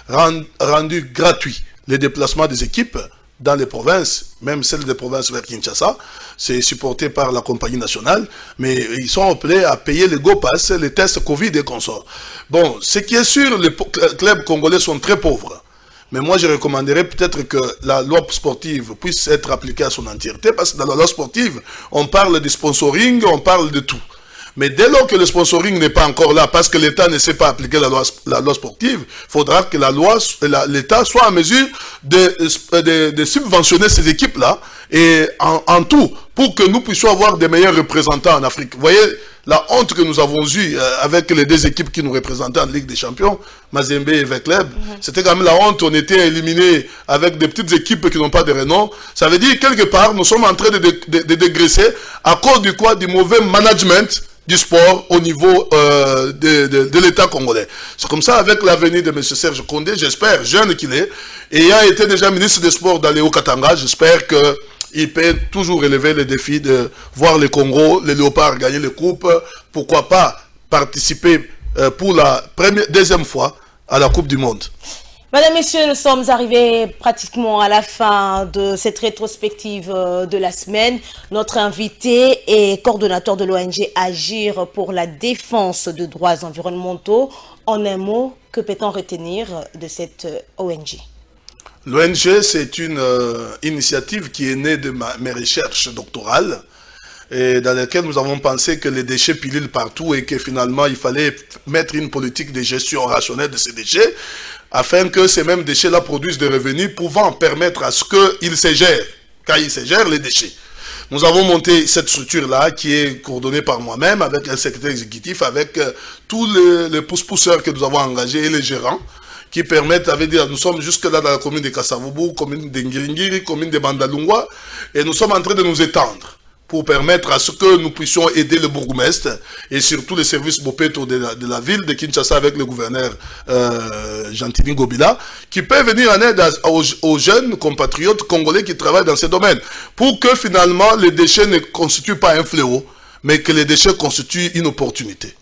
rendu gratuit les déplacements des équipes dans les provinces, même celles des provinces vers Kinshasa, c'est supporté par la compagnie nationale, mais ils sont appelés à payer les go-pass, les tests Covid et consorts. Bon, ce qui est sûr, les clubs congolais sont très pauvres. Mais moi, je recommanderais peut-être que la loi sportive puisse être appliquée à son entièreté, parce que dans la loi sportive, on parle de sponsoring, on parle de tout. Mais dès lors que le sponsoring n'est pas encore là, parce que l'État ne sait pas appliquer la loi sportive, il faudra que l'État soit en mesure de subventionner ces équipes-là, et en tout, pour que nous puissions avoir des meilleurs représentants en Afrique. Vous voyez la honte que nous avons eue avec les deux équipes qui nous représentaient en Ligue des Champions, Mazembe et Vecleb. C'était quand même la honte, on était éliminés avec des petites équipes qui n'ont pas de renom. Ça veut dire, quelque part, nous sommes en train de dégraisser à cause du mauvais management du sport au niveau de l'État congolais. C'est comme ça, avec l'avenir de M. Serge Condé, j'espère, jeune qu'il est, ayant été déjà ministre des Sports dans les Hauts-Katanga, j'espère qu'il peut toujours relever le défi de voir le Congo, les Léopards gagner les coupes, pourquoi pas participer pour la deuxième fois à la Coupe du Monde. Mesdames, Messieurs, nous sommes arrivés pratiquement à la fin de cette rétrospective de la semaine. Notre invité est coordonnateur de l'ONG Agir pour la défense de droits environnementaux. En un mot, que peut-on retenir de cette ONG? L'ONG, c'est une initiative qui est née de mes recherches doctorales, et dans laquelle nous avons pensé que les déchets pilulent partout et que finalement il fallait mettre une politique de gestion rationnelle de ces déchets, afin que ces mêmes déchets-là produisent des revenus pouvant permettre à ce qu'ils se gèrent, quand ils se gèrent les déchets. Nous avons monté cette structure-là qui est coordonnée par moi-même avec un secrétaire exécutif, avec tous les pousse-pousseurs que nous avons engagés et les gérants, qui permettent, nous sommes jusque-là dans la commune de Kassavubu, commune de Ngiringiri, commune de Bandalungwa, et nous sommes en train de nous étendre pour permettre à ce que nous puissions aider le bourgmestre et surtout les services Bopeto de la ville de Kinshasa avec le gouverneur Gentini Gobila, qui peut venir en aide aux jeunes compatriotes congolais qui travaillent dans ces domaines, pour que finalement les déchets ne constituent pas un fléau, mais que les déchets constituent une opportunité.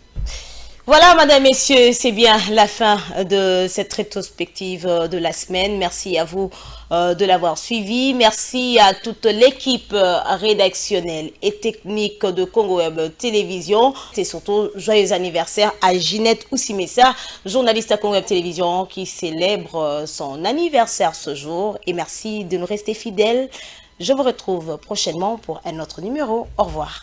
Voilà, mesdames, messieurs, c'est bien la fin de cette rétrospective de la semaine. Merci à vous de l'avoir suivi. Merci à toute l'équipe rédactionnelle et technique de Congo Web Télévision. Et surtout, joyeux anniversaire à Ginette Oussimessa, journaliste à Congo Web Télévision, qui célèbre son anniversaire ce jour. Et merci de nous rester fidèles. Je vous retrouve prochainement pour un autre numéro. Au revoir.